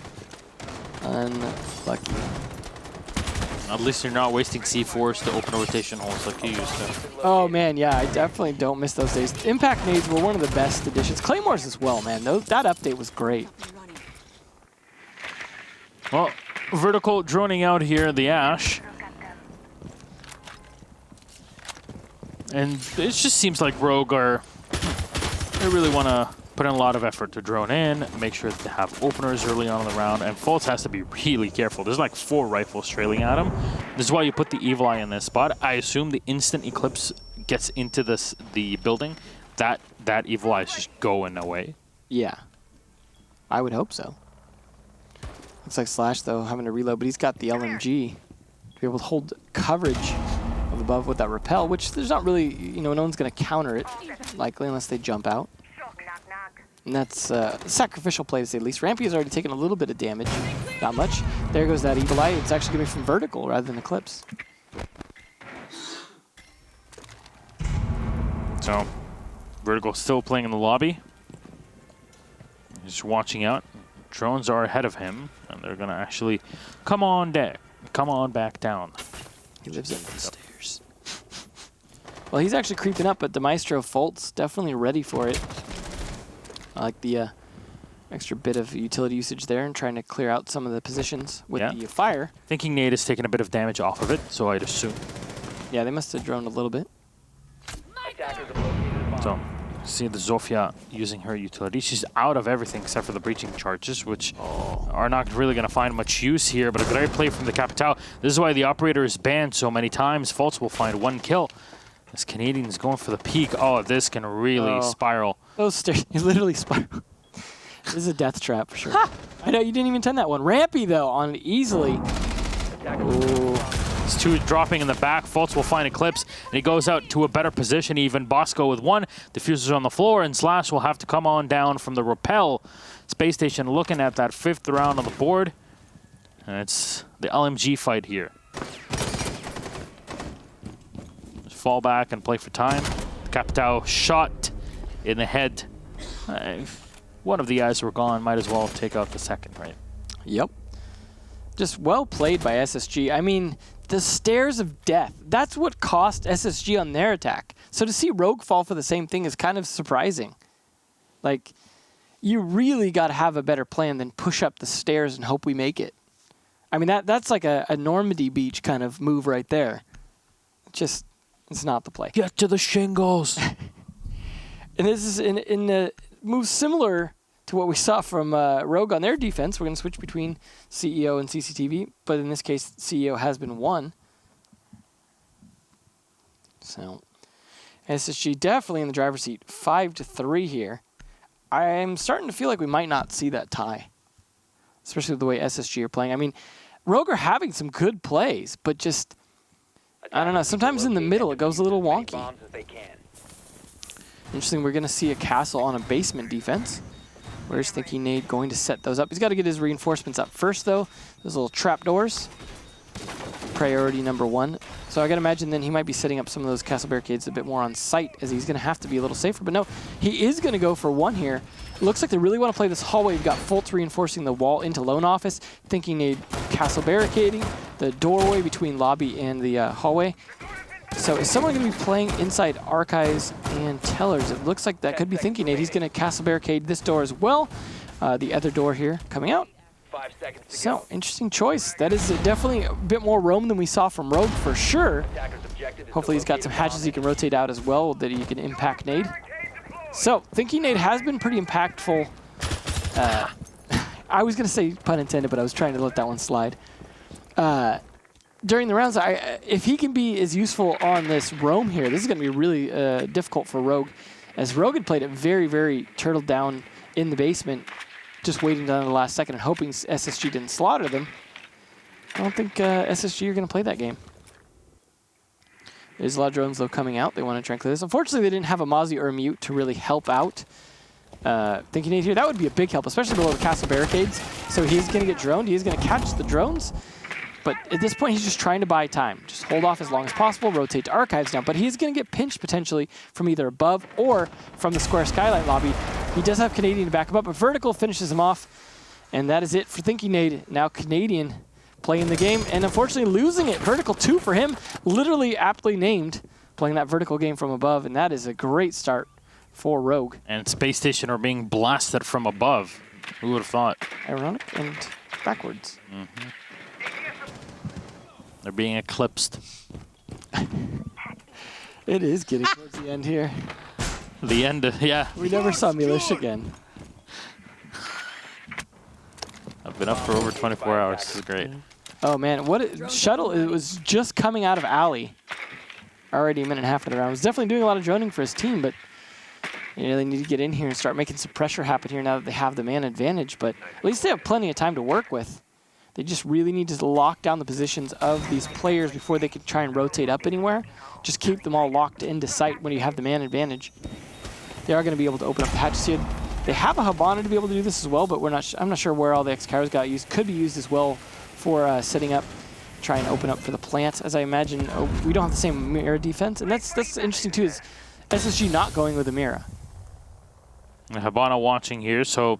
Unlucky. At least you're not wasting C4s to open rotation holes like you used to. Oh, man, yeah, I definitely don't miss those days. Impact nades were one of the best additions. Claymores as well, man. That update was great. Well, vertical droning out here, the Ash. And it just seems like Rogue they really want to put in a lot of effort to drone in, make sure that they have openers early on in the round, and Fultz has to be really careful. There's like 4 rifles trailing at him. This is why you put the Evil Eye in this spot. I assume the instant Eclipse gets into the building, that Evil Eye is just going away. Yeah. I would hope so. Looks like Slash, though, having to reload, but he's got the LMG to be able to hold coverage of above with that repel, which there's not really, you know, no one's going to counter it, likely, unless they jump out. And that's a sacrificial play, to say the least. Rampy has already taken a little bit of damage. Not much. There goes that Evil Eye. It's actually going to be from vertical rather than Eclipse. So, vertical still playing in the lobby. Just watching out. Drones are ahead of him, and they're going to actually come on back down. He lives under the stairs. Well, he's actually creeping up, but the Maestro Fultz definitely ready for it. I like the extra bit of utility usage there and trying to clear out some of the positions with the fire. Thinking Nate is taking a bit of damage off of it, so I'd assume. Yeah, they must have droned a little bit. So, see the Zofia using her utility. She's out of everything except for the breaching charges, which are not really going to find much use here, but a great play from the Capitao. This is why the operator is banned so many times. Fultz will find 1 kill. This Canadian's going for the peak. Oh, this can really spiral. Those stairs, you literally spiral. This is a death trap for sure. Ha! I know, you didn't even 10 that one. Rampy, though, on it easily. Ooh. It's 2 dropping in the back. Fultz will find Eclipse, and he goes out to a better position even. Bosco with 1. Diffuser's on the floor, and Slash will have to come on down from the rappel. Space Station looking at that 5th round on the board. And it's the LMG fight here. Just fall back and play for time. Capitao shot in the head. One of the eyes were gone. Might as well take out the second, right? Yep. Just well played by SSG. I mean, the stairs of death. That's what cost SSG on their attack. So to see Rogue fall for the same thing is kind of surprising. Like, you really got to have a better plan than push up the stairs and hope we make it. I mean, that's like a Normandy Beach kind of move right there. It's not the play. Get to the shingles. And this is in the move similar to what we saw from Rogue on their defense. We're going to switch between CEO and CCTV, but in this case, CEO has been won. So, SSG definitely in the driver's seat, 5-3 here. I'm starting to feel like we might not see that tie, especially with the way SSG are playing. I mean, Rogue are having some good plays, but just, I don't know, sometimes in the middle it goes a little wonky. Interesting, we're going to see a castle on a basement defense. Where's Thinking Nate going to set those up? He's got to get his reinforcements up first, though. Those little trapdoors. Priority number 1. So I got to imagine then he might be setting up some of those castle barricades a bit more on site, as he's going to have to be a little safer. But no, he is going to go for 1 here. It looks like they really want to play this hallway. We've got Fultz reinforcing the wall into Lone Office. Thinking Nate castle barricading the doorway between lobby and the hallway. So is someone going to be playing inside Archives and Tellers? It looks like that could be Thinking Nate. He's going to castle barricade this door as well. The other door here coming out. 5 seconds to So, go. interesting choice. That is definitely a bit more roam than we saw from Rogue for sure. Attacker's objective is to Hopefully he's got locate some a hatches bomb he can rotate out as well that he can impact nade. So, Thinking Nate has been pretty impactful. I was going to say pun intended, but I was trying to let that one slide. during the rounds, if he can be as useful on this roam here, this is going to be really difficult for Rogue, as Rogue had played it very, very turtled down in the basement, just waiting down to the last second and hoping SSG didn't slaughter them. I don't think SSG are going to play that game. There's a lot of drones, though, coming out. They want to try and clear this. Unfortunately, they didn't have a Mozzie or a Mute to really help out. Thinking here, that would be a big help, especially below the castle barricades. So he's going to get droned. He is going to catch the drones. But at this point, he's just trying to buy time. Just hold off as long as possible, rotate to archives now. But he's going to get pinched potentially from either above or from the square skylight lobby. He does have Canadian to back him up, but Vertical finishes him off. And that is it for Thinking Nade. Now Canadian playing the game and unfortunately losing it. Vertical 2 for him, literally aptly named, playing that Vertical game from above. And that is a great start for Rogue. And Space Station are being blasted from above. Who would have thought? Ironic and backwards. Mm-hmm. They're being eclipsed. It is getting towards the end here. The end, yeah. We never saw Milish again. I've been up for over 24 hours. This is great. Oh man, Shuttle, it was just coming out of alley. Already a minute and a half of the round. Was definitely doing a lot of droning for his team, but they need to get in here and start making some pressure happen here now that they have the man advantage, but at least they have plenty of time to work with. They just really need to lock down the positions of these players before they can try and rotate up anywhere. Just keep them all locked into sight when you have the man advantage. They are going to be able to open up the hatches here. They have a Habana to be able to do this as well, but I'm not sure where all the X-Kairos got used. Could be used as well for setting up, try and open up for the plant, as I imagine. We don't have the same Mira defense, and that's interesting too, is SSG not going with a Mira. Habana watching here, so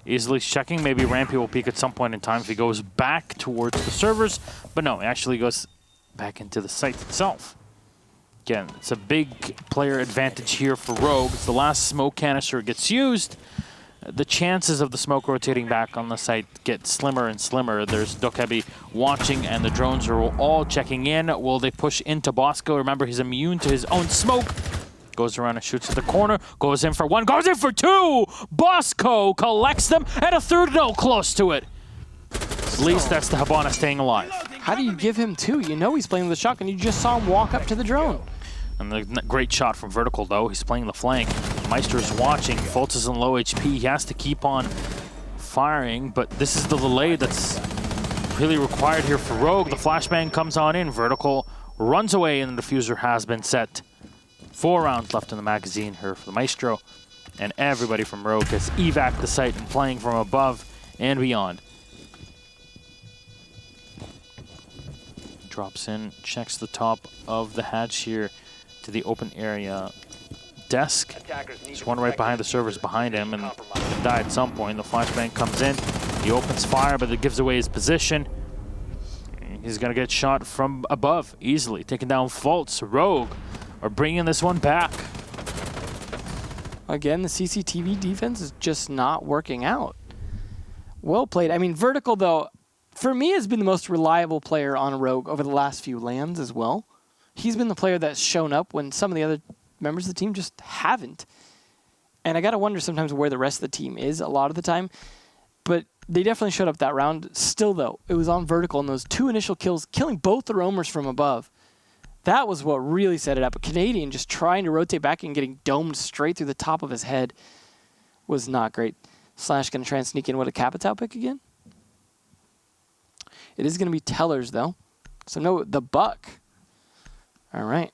easily checking. Maybe Rampy will peek at some point in time if he goes back towards the servers. But no, he actually goes back into the site itself. Again, it's a big player advantage here for Rogue. It's the last smoke canister gets used. The chances of the smoke rotating back on the site get slimmer and slimmer. There's Dokebi watching, and the drones are all checking in. Will they push into Bosco? Remember, he's immune to his own smoke. Goes around and shoots at the corner. Goes in for one. Goes in for two! Bosco collects them, and a third no close to it. At least that's the Habana staying alive. How do you give him two? You know he's playing with a shotgun. You just saw him walk up to the drone. And the great shot from Vertical, though. He's playing the flank. Meister is watching. Fultz is in low HP. He has to keep on firing, but this is the delay that's really required here for Rogue. The flashbang comes on in. Vertical runs away, and the diffuser has been set. 4 rounds left in the magazine here for the Maestro, and everybody from Rogue has evac the site and playing from above and beyond. Drops in, checks the top of the hatch here to the open area desk. There's one right behind the servers behind him, and can die at some point. The flashbang comes in, he opens fire, but it gives away his position. He's gonna get shot from above easily, taking down Fultz. Rogue are bringing this one back. Again, the CCTV defense is just not working out. Well played. I mean, Vertical, though, for me, has been the most reliable player on Rogue over the last few lands as well. He's been the player that's shown up when some of the other members of the team just haven't. And I got to wonder sometimes where the rest of the team is a lot of the time. But they definitely showed up that round. Still, though, it was on Vertical, and those 2 initial kills, killing both the roamers from above. That was what really set it up. A Canadian just trying to rotate back and getting domed straight through the top of his head was not great. Slash going to try and sneak in with a Capitao pick again. It is going to be Tellers, though. So no, the Buck. All right.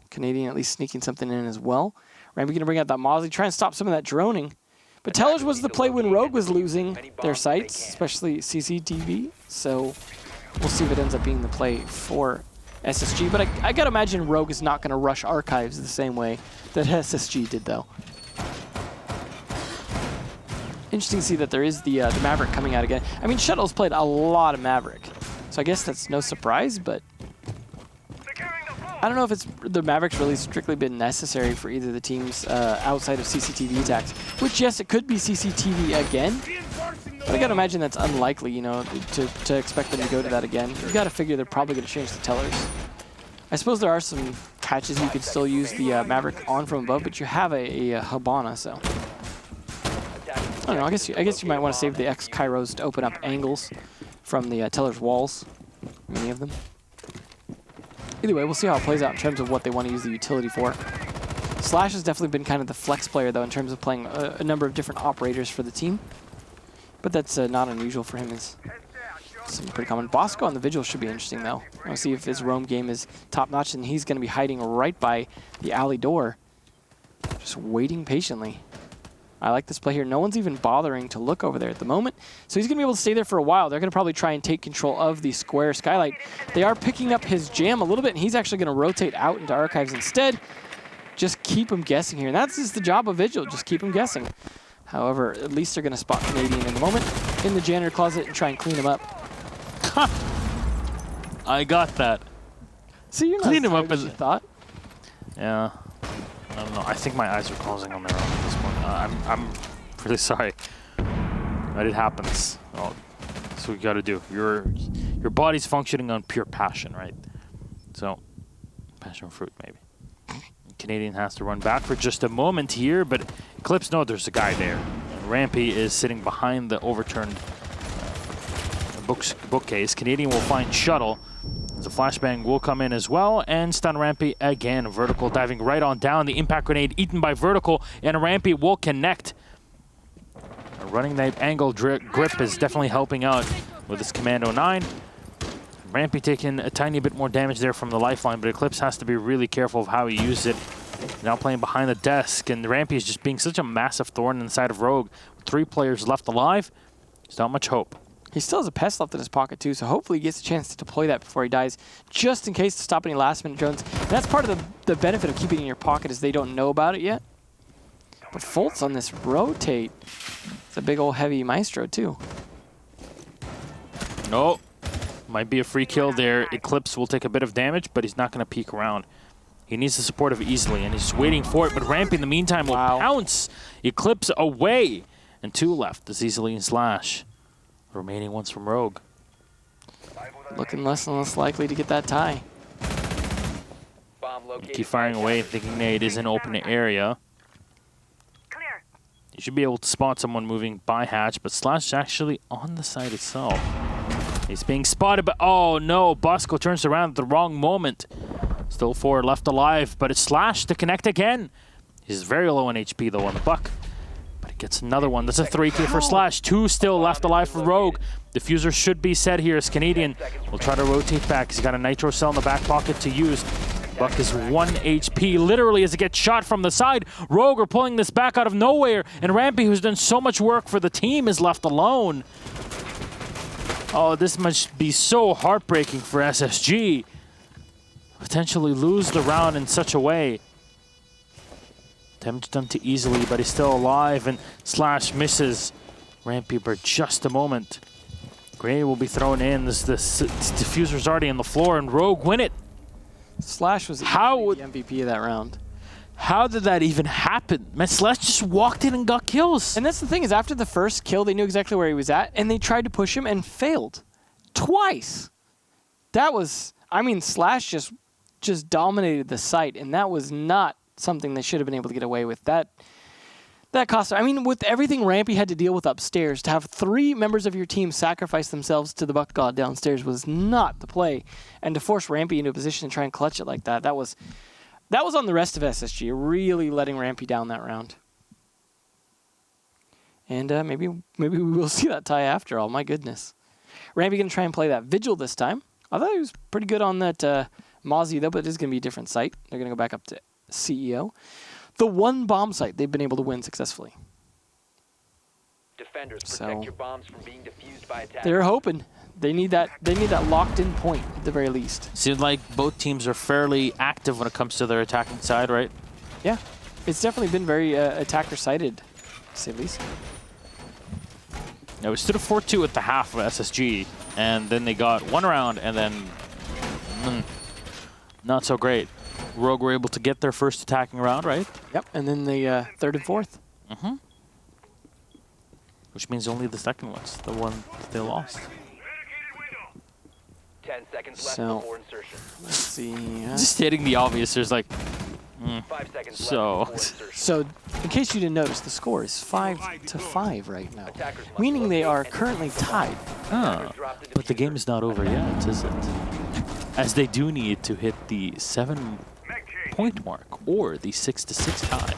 Canadian at least sneaking something in as well. Rampy going to bring out that Mozzie, try and stop some of that droning. But Tellers was the play when Rogue was losing their sights, especially CCTV. So we'll see if it ends up being the play for SSG. But I got to imagine Rogue is not going to rush archives the same way that SSG did, though. Interesting to see that there is the Maverick coming out again. I mean, Shuttle's played a lot of Maverick, so I guess that's no surprise, but I don't know if the Mavericks really strictly been necessary for either of the teams outside of CCTV attacks, which, yes, it could be CCTV again, but I gotta imagine that's unlikely, you know, to expect them to go to that again. You gotta figure they're probably gonna change the Tellers. I suppose there are some patches you could still use the Maverick on from above, but you have a Habana, so I don't know. I guess you might want to save the X Kairos to open up angles from the Teller's walls. Many of them. Either way, we'll see how it plays out in terms of what they want to use the utility for. Slash has definitely been kind of the flex player, though, in terms of playing a number of different operators for the team. But that's not unusual for him. It's something pretty common. Bosco on the Vigil should be interesting, though. I'll see if his roam game is top-notch, and he's going to be hiding right by the alley door, just waiting patiently. I like this play here. No one's even bothering to look over there at the moment, so he's going to be able to stay there for a while. They're going to probably try and take control of the square skylight. They are picking up his jam a little bit, and he's actually going to rotate out into Archives instead. Just keep him guessing here, and that's just the job of Vigil, just keep him guessing. However, at least they're going to spot Canadian in the moment in the janitor closet and try and clean him up. I got that. See, you're not Clean as him up tired as as you thought. Yeah. I don't know. I think my eyes are closing on their own at this point. I'm really sorry. But it happens. Oh, that's what you got to do. Your body's functioning on pure passion, right? So, passion fruit, maybe. Canadian has to run back for just a moment here, but Eclipse knows there's a guy there. Rampy is sitting behind the overturned bookcase. Canadian will find Shuttle. The flashbang will come in as well, and stun Rampy again. Vertical diving right on down. The impact grenade eaten by Vertical, and Rampy will connect. Running that angle grip is definitely helping out with this Commando 9. Rampy taking a tiny bit more damage there from the lifeline, but Eclipse has to be really careful of how he uses it. Now playing behind the desk, and Rampy is just being such a massive thorn inside of Rogue. With 3 players left alive, there's not much hope. He still has a pest left in his pocket, too, so hopefully he gets a chance to deploy that before he dies, just in case to stop any last-minute drones. And that's part of the benefit of keeping it in your pocket is they don't know about it yet. But Fultz on this rotate, it's a big old heavy Maestro, too. No, might be a free kill there. Eclipse will take a bit of damage, but he's not going to peek around. He needs the support of Easily, and he's waiting for it, but Rampy in the meantime will pounce Eclipse away. And 2 left, as Easily and Slash. Remaining ones from Rogue. Looking less and less likely to get that tie. Keep firing away, thinking Nate is in open area. You should be able to spot someone moving by hatch, but Slash is actually on the side itself. He's being spotted, but oh no, Bosco turns around at the wrong moment. Still 4 left alive, but it's Slash to connect again. He's very low on HP though on the buck. But he gets another one. That's a 3K for Slash. 2 still left alive for Rogue. Diffuser should be set here as Canadian will try to rotate back. He's got a nitro cell in the back pocket to use. Buck is 1 HP, literally, as it gets shot from the side. Rogue are pulling this back out of nowhere, and Rampy, who's done so much work for the team, is left alone. Oh, this must be so heartbreaking for SSG. Potentially lose the round in such a way. Damage done too easily, but he's still alive, and Slash misses Rampy for just a moment. Grenade will be thrown in. This diffuser's already on the floor, and Rogue win it. Slash was the MVP of that round. How did that even happen? Man, Slash just walked in and got kills. And that's the thing is, after the first kill, they knew exactly where he was at, and they tried to push him and failed. Twice. That was, I mean, Slash just dominated the site, and that was not something they should have been able to get away with. That cost, I mean, with everything Rampy had to deal with upstairs, to have 3 members of your team sacrifice themselves to the Buck God downstairs was not the play. And to force Rampy into a position to try and clutch it like that, that was on the rest of SSG, really letting Rampy down that round. And maybe we will see that tie after all, my goodness. Rampy going to try and play that Vigil this time. I thought he was pretty good on that Mozzie, though, but it is going to be a different site. They're going to go back up to CEO. The one bomb site they've been able to win successfully. Defenders, protect your bombs from being defused by attackers. They're hoping. They need that locked-in point at the very least. Seems like both teams are fairly active when it comes to their attacking side, right? Yeah. It's definitely been very attacker-sided, to say the least. Now, we stood a 4-2 at the half of SSG, and then they got 1 round, and then not so great. Rogue were able to get their first attacking round, right? Yep, and then the 3rd and 4th. Mm-hmm. Which means only the second one's the one that they lost. 10 seconds left before insertion. Let's see. Just stating the obvious, there's like... 5 seconds so... left before insertion. So, in case you didn't notice, the score is 5-5 right now, meaning they are currently tied. But the game is not over yet, is it? as they do need to hit the 7-point mark or the 6-6 tie.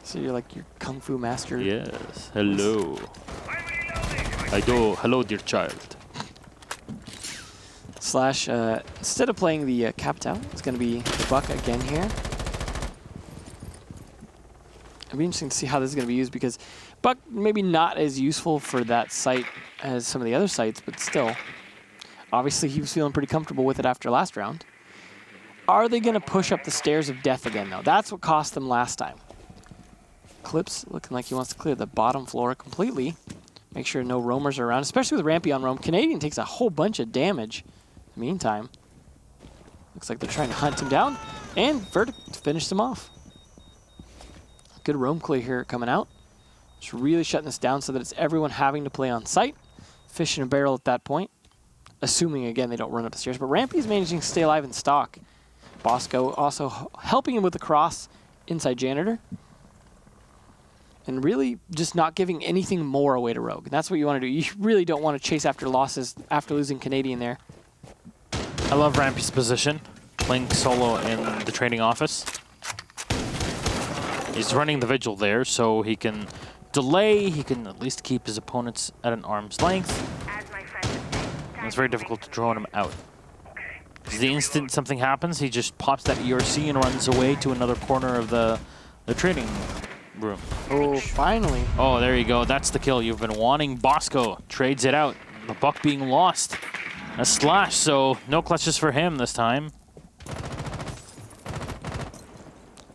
So you're like your kung fu master. Yes. Hello. I do. Hello, dear child. Slash, instead of playing the Capital, it's going to be the Buck again here. It'll be interesting to see how this is going to be used because Buck maybe not as useful for that site as some of the other sites, but still. Obviously, he was feeling pretty comfortable with it after last round. Are they going to push up the stairs of death again, though? That's what cost them last time. Clips looking like he wants to clear the bottom floor completely. Make sure no roamers are around, especially with Rampy on roam. Canadian takes a whole bunch of damage. In the meantime, looks like they're trying to hunt him down, and Verdict finished him off. Good roam clear here coming out. Just really shutting this down so that it's everyone having to play on site. Fish in a barrel at that point. Assuming, again, they don't run up the stairs. But Rampy's managing to stay alive in stock. Bosco also helping him with the cross inside Janitor. And really just not giving anything more away to Rogue. And that's what you want to do. You really don't want to chase after losses after losing Canadian there. I love Rampy's position, playing solo in the training office. He's running the Vigil there, so he can delay, he can at least keep his opponents at an arm's length. And it's very difficult to drone him out. Because the instant something happens, he just pops that ERC and runs away to another corner of the training room. Oh, finally. Oh, there you go. That's the kill you've been wanting. Bosco trades it out. The Buck being lost. A slash, so no clutches for him this time.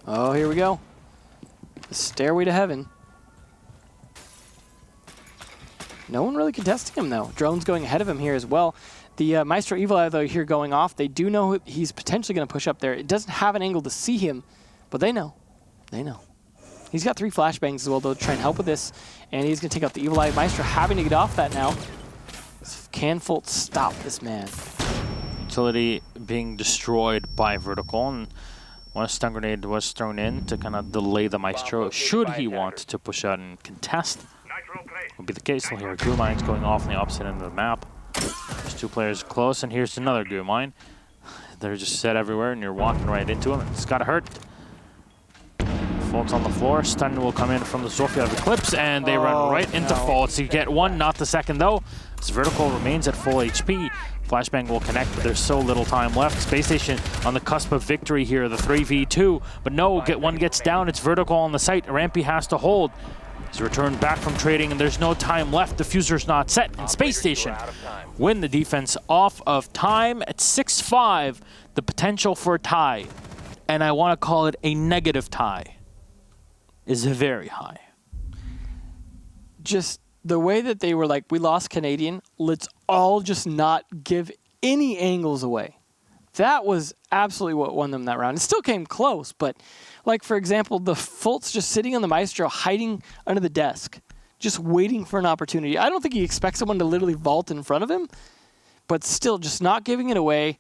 Oh, here we go. The stairway to heaven. No one really contesting him, though. Drone's going ahead of him here as well. The Maestro Evil Eye, though, here going off. They do know he's potentially going to push up there. It doesn't have an angle to see him, but they know. They know. He's got 3 flashbangs as well, though, to try and help with this. And he's going to take out the Evil Eye. Maestro having to get off that now. Can Fultz stop this man? Utility being destroyed by Vertical, and one stun grenade was thrown in to kind of delay the Maestro. Should he want to push out and contest, would be the case. We'll hear goo mines going off on the opposite end of the map. There's 2 players close, and here's another goo mine. They're just set everywhere, and you're walking right into them. It's got to hurt. Fultz on the floor. Stun will come in from the Zofia Eclipse, and they run right into Fultz. You get one, not the second, though. As Vertical remains at full HP. Flashbang will connect, but there's so little time left. Space Station on the cusp of victory here, the 3v2. But no, one gets down. It's Vertical on the site. Rampy has to hold. He's returned back from trading, and there's no time left. Diffuser's not set, and Space Station win the defense off of time at 6-5. The potential for a tie, and I want to call it a negative tie, is very high. Just the way that they were like, we lost Canadian, let's all just not give any angles away. That was absolutely what won them that round. It still came close, but like, for example, the Fultz just sitting on the Maestro, hiding under the desk, just waiting for an opportunity. I don't think he expects someone to literally vault in front of him, but still just not giving it away.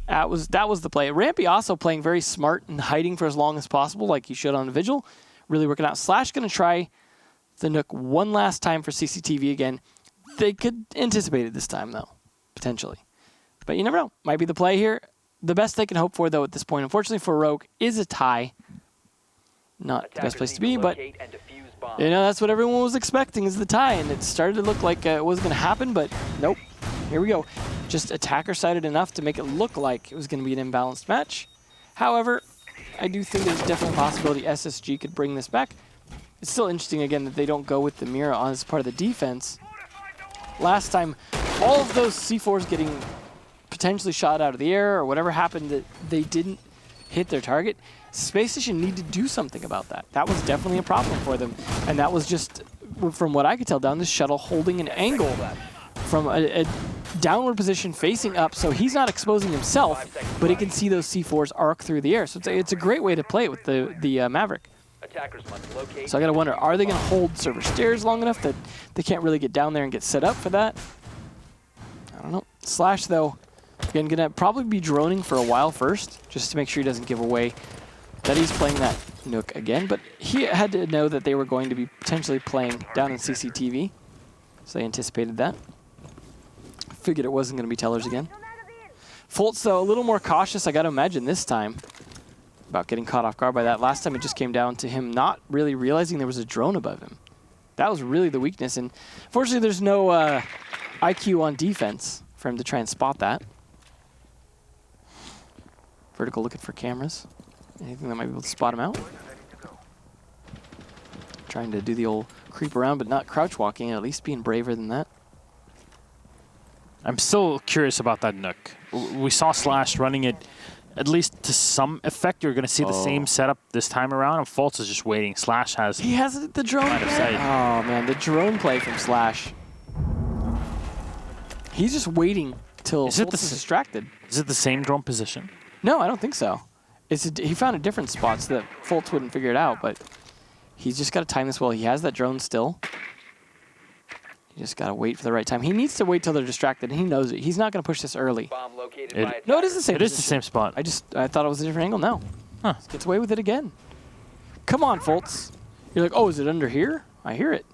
That was the play. Rampy also playing very smart and hiding for as long as possible, like he should on the Vigil. Really working out. Slash going to try the Nook one last time for CCTV again. They could anticipate it this time, though, potentially. But you never know. Might be the play here. The best they can hope for, though, at this point, unfortunately for Rogue, is a tie. Not the best place to be, but you know, that's what everyone was expecting, is the tie. And it started to look like it wasn't going to happen, but nope. Here we go. Just attacker-sided enough to make it look like it was going to be an imbalanced match. However, I do think there's definitely a possibility SSG could bring this back. It's still interesting, again, that they don't go with the Mira on as part of the defense. Last time, all of those C4s getting potentially shot out of the air or whatever happened that they didn't hit their target, Space Station need to do something about that. That was definitely a problem for them. And that was just, from what I could tell, down this shuttle holding an angle from a downward position facing up, so he's not exposing himself, but he can see those C4s arc through the air. So it's a great way to play it with the Maverick. So I gotta wonder, are they gonna hold server stairs long enough that they can't really get down there and get set up for that? I don't know. Slash, though, again, gonna probably be droning for a while first, just to make sure he doesn't give away that he's playing that Nook again, but he had to know that they were going to be potentially playing down in CCTV, so they anticipated that. Figured it wasn't going to be Tellers again. Fultz, though, a little more cautious, I got to imagine, this time about getting caught off guard by that. Last time it just came down to him not really realizing there was a drone above him. That was really the weakness. And fortunately, there's no IQ on defense for him to try and spot that. Vertical looking for cameras. Anything that might be able to spot him out. Trying to do the old creep around, but not crouch walking, at least being braver than that. I'm still curious about that Nook. We saw Slash running it at least to some effect. You're going to see the same setup this time around, and Fultz is just waiting. Slash has... He has the drone line of sight. Oh, man, the drone play from Slash. He's just waiting till Fultz is distracted. Is it the same drone position? No, I don't think so. He found a different spot so that Fultz wouldn't figure it out, but he's just got to time this well. He has that drone still. You just got to wait for the right time. He needs to wait till they're distracted, and he knows it. He's not going to push this early. Bomb located It- by No, it is the same It is the position. same spot. I thought it was a different angle. No. Huh. Gets away with it again. Come on, Fultz. You're like, oh, is it under here? I hear it.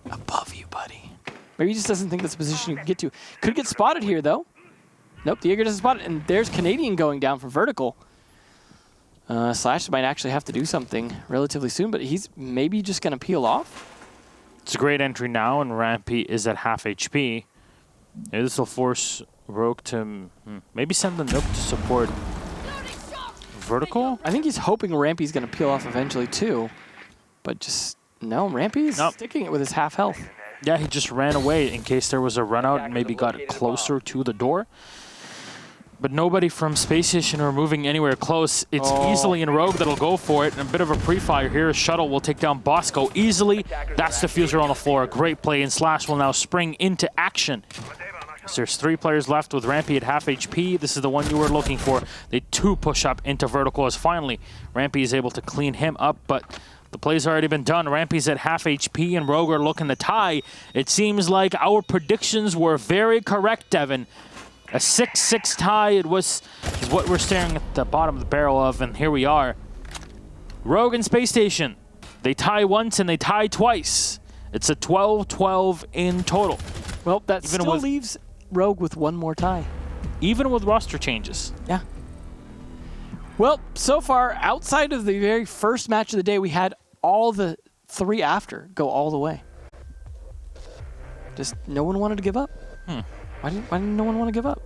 Above you, buddy. Maybe he just doesn't think that's a position you can get to. Could get spotted here, though. Nope, the Jaeger doesn't spot it. And there's Canadian going down from vertical. Slash might actually have to do something relatively soon, but he's maybe just going to peel off. It's a great entry now, and Rampy is at half HP. Maybe this will force Rogue to maybe send the Nook to support vertical. I think he's hoping Rampy's going to peel off eventually, too. But just, no, Rampy's sticking it with his half health. Yeah, he just ran away in case there was a run out and maybe got closer to the door. But nobody from Space Station are moving anywhere close. It's easily in Rogue that'll go for it. And a bit of a pre-fire here. Shuttle will take down Bosco easily. That's diffuser on the floor. Great play, and Slash will now spring into action. So there's 3 players left with Rampy at half HP. This is the one you were looking for. They 2 push up into vertical as finally Rampy is able to clean him up, but the play's already been done. Rampy's at half HP and Rogue are looking to tie. It seems like our predictions were very correct, Devin. A 6-6 tie is what we're staring at the bottom of the barrel of, and here we are. Rogue and Space Station, they tie once and they tie twice. It's a 12-12 in total. Well, that still leaves Rogue with one more tie. Even with roster changes. Yeah. Well, so far, outside of the very first match of the day, we had all the 3 after go all the way. Just no one wanted to give up. Why didn't no one want to give up?